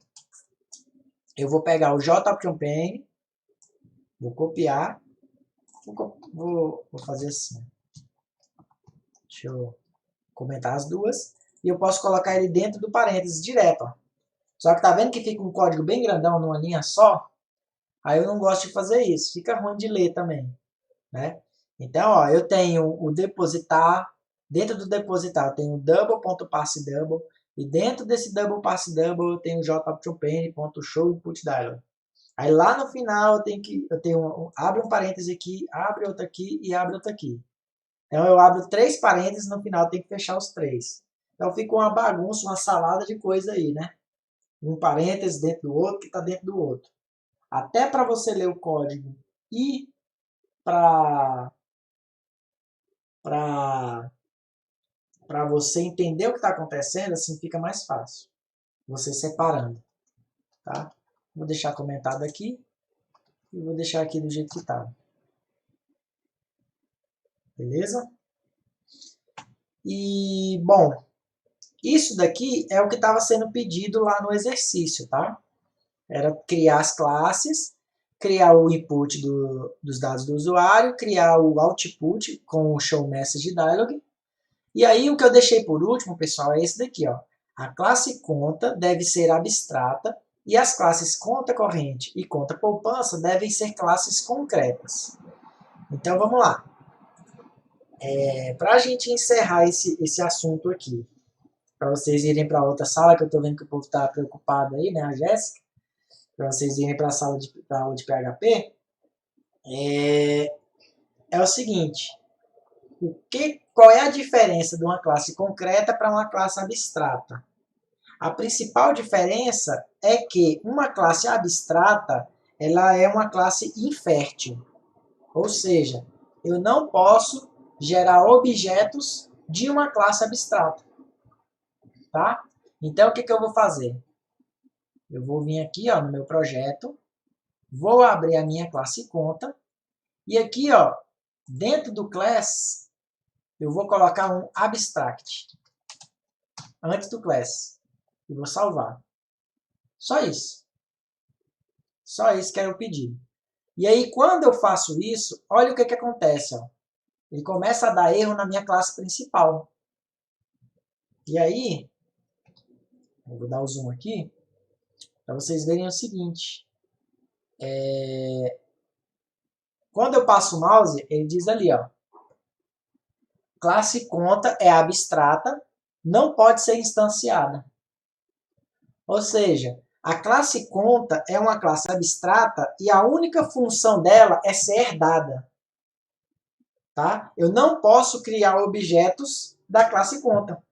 Eu vou pegar o JChampaign, vou copiar, vou fazer assim. Deixa eu comentar as duas. E eu posso colocar ele dentro do parênteses direto. Ó. Só que tá vendo que fica um código bem grandão numa linha só? Aí eu não gosto de fazer isso. Fica ruim de ler também. Né? Então, ó, eu tenho o depositar. Dentro do depositar eu tenho o double.parseDouble. E dentro desse double.parseDouble eu tenho o jchampaign.showInputDialog. Aí lá no final abre um parêntese aqui, abre outro aqui e abre outro aqui. Então eu abro 3 parênteses, no final tem que fechar os 3. Então fica uma bagunça, uma salada de coisa aí, né? Um parêntese dentro do outro que está dentro do outro. Até para você ler o código e para você entender o que está acontecendo, assim fica mais fácil. Você separando. Tá? Vou deixar comentado aqui e vou deixar aqui do jeito que está. Beleza? E, bom, isso daqui é o que estava sendo pedido lá no exercício, tá? Era criar as classes, criar o input dos dados do usuário, criar o output com o showMessageDialog. E aí o que eu deixei por último, pessoal, é esse daqui, ó. A classe conta deve ser abstrata e as classes conta corrente e conta poupança devem ser classes concretas. Então vamos lá. Para a gente encerrar esse assunto aqui, para vocês irem para outra sala, que eu estou vendo que o povo está preocupado aí, né, a Jéssica, para vocês irem para a sala para aula de PHP, é o seguinte, qual é a diferença de uma classe concreta para uma classe abstrata? A principal diferença é que uma classe abstrata ela é uma classe infértil, ou seja, eu não posso gerar objetos de uma classe abstrata. Tá? Então, o que eu vou fazer? Eu vou vir aqui ó, no meu projeto, vou abrir a minha classe conta, e aqui, ó, dentro do class, eu vou colocar um abstract, antes do class, e vou salvar. Só isso. Só isso que era o pedido. E aí, quando eu faço isso, olha o que acontece. Ó. Ele começa a dar erro na minha classe principal. E aí, eu vou dar o zoom aqui, para vocês verem o seguinte. Quando eu passo o mouse, ele diz ali, ó, classe conta é abstrata, não pode ser instanciada. Ou seja, a classe conta é uma classe abstrata e a única função dela é ser herdada. Tá? Eu não posso criar objetos da classe conta.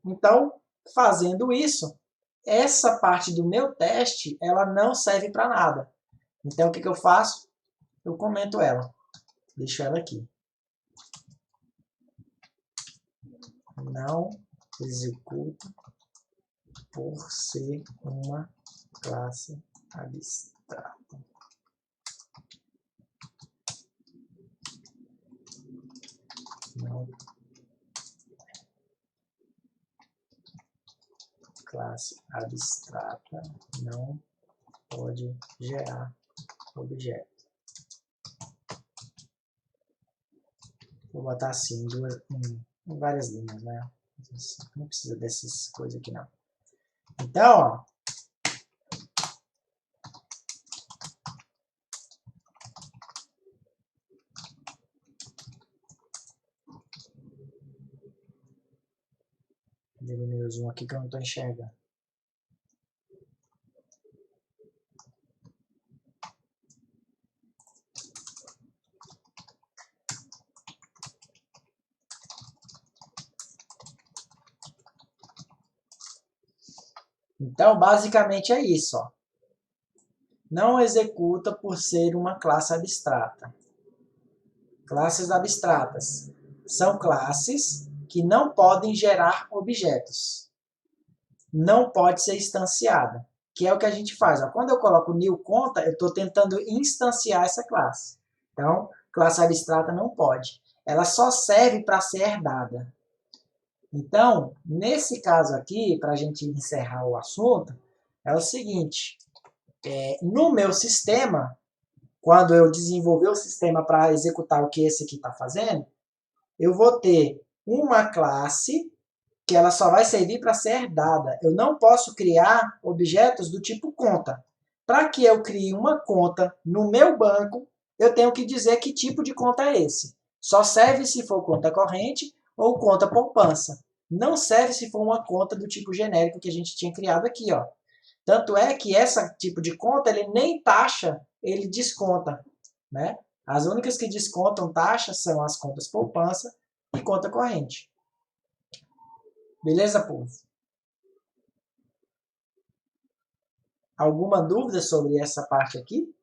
Então, fazendo isso, essa parte do meu teste, ela não serve para nada. Então, o que eu faço? Eu comento ela. Deixo ela aqui. Não executa por ser uma classe abstrata. Não. Classe abstrata não pode gerar objeto. Vou botar assim em várias linhas, né? Não precisa dessas coisas aqui não. Então, ó, Diminuir o zoom aqui que eu não estou enxergando. Então, basicamente é isso. Ó. Não executa por ser uma classe abstrata. Classes abstratas são classes que não podem gerar objetos. Não pode ser instanciada, que é o que a gente faz. Ó. Quando eu coloco new conta, eu estou tentando instanciar essa classe. Então, classe abstrata não pode. Ela só serve para ser herdada. Então, nesse caso aqui, para a gente encerrar o assunto, é o seguinte. No meu sistema, quando eu desenvolver o sistema para executar o que esse aqui está fazendo, eu vou ter uma classe que ela só vai servir para ser herdada. Eu não posso criar objetos do tipo conta. Para que eu crie uma conta no meu banco, eu tenho que dizer que tipo de conta é esse. Só serve se for conta corrente ou conta poupança. Não serve se for uma conta do tipo genérico que a gente tinha criado aqui. Ó. Tanto é que esse tipo de conta, ele nem taxa, ele desconta. Né? As únicas que descontam taxa são as contas poupança e conta corrente. Beleza, povo? Alguma dúvida sobre essa parte aqui?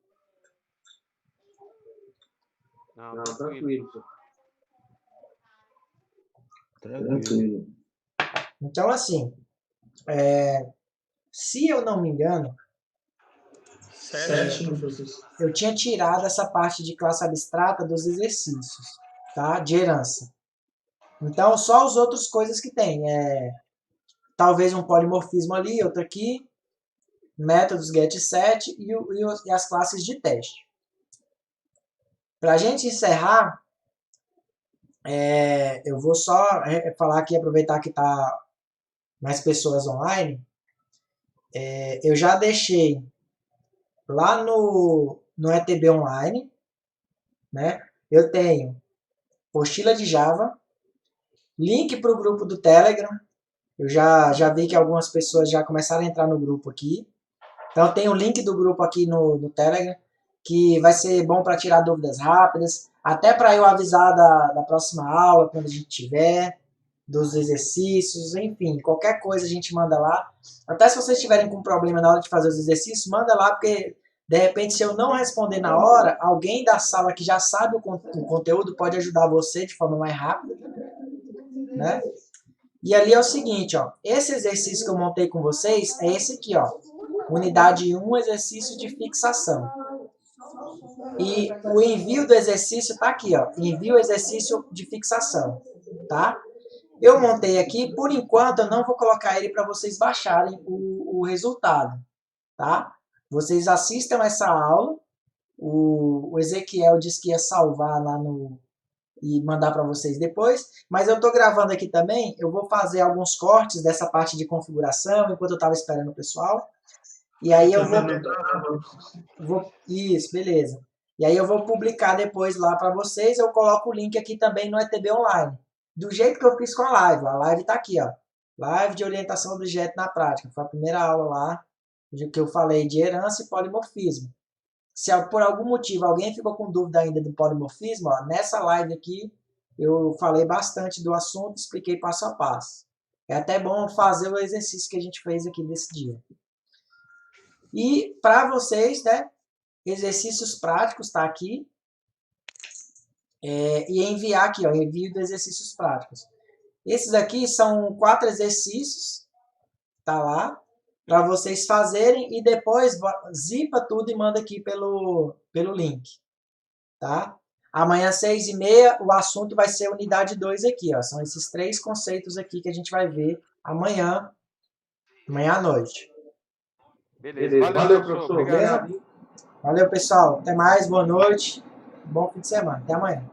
Não, tranquilo. Tranquilo. Então, assim, se eu não me engano, 7, professor. eu tinha tirado essa parte de classe abstrata dos exercícios, tá? De herança. Então, só as outras coisas que tem. Talvez um polimorfismo ali, outro aqui, métodos getSet e as classes de teste. Para a gente encerrar, eu vou só falar aqui, aproveitar que está mais pessoas online. Eu já deixei lá no ETB Online, né? Eu tenho apostila de Java, link para o grupo do Telegram. Eu já vi que algumas pessoas já começaram a entrar no grupo aqui. Então, tem o link do grupo aqui no Telegram, que vai ser bom para tirar dúvidas rápidas, até para eu avisar da próxima aula, quando a gente tiver, dos exercícios, enfim, qualquer coisa a gente manda lá. Até se vocês tiverem com problema na hora de fazer os exercícios, manda lá, porque de repente, se eu não responder na hora, alguém da sala que já sabe o conteúdo pode ajudar você de forma mais rápida, né? E ali é o seguinte, ó, esse exercício que eu montei com vocês é esse aqui, ó, unidade 1, exercício de fixação. E o envio do exercício está aqui, ó, envio exercício de fixação, tá? Eu montei aqui, por enquanto eu não vou colocar ele para vocês baixarem o resultado, tá? Vocês assistam essa aula, o Ezequiel disse que ia salvar lá e mandar para vocês depois, mas eu estou gravando aqui também, eu vou fazer alguns cortes dessa parte de configuração, enquanto eu estava esperando o pessoal, e aí eu vou... Isso, beleza. E aí eu vou publicar depois lá para vocês, eu coloco o link aqui também no ETB Online, do jeito que eu fiz com a live está aqui, ó, live de orientação do objeto na prática, foi a primeira aula lá, que eu falei de herança e polimorfismo. Se por algum motivo alguém ficou com dúvida ainda do polimorfismo, ó, nessa live aqui eu falei bastante do assunto, expliquei passo a passo. É até bom fazer o exercício que a gente fez aqui nesse dia. E para vocês, né, exercícios práticos, está aqui. E enviar aqui, ó, envio de exercícios práticos. Esses aqui são 4 exercícios, tá lá, para vocês fazerem e depois zipa tudo e manda aqui pelo link, tá? Amanhã, 6h30, o assunto vai ser unidade 2 aqui, ó. São esses 3 conceitos aqui que a gente vai ver amanhã à noite. Beleza. Valeu, professor. Beleza? Valeu, pessoal. Até mais, boa noite. Bom fim de semana. Até amanhã.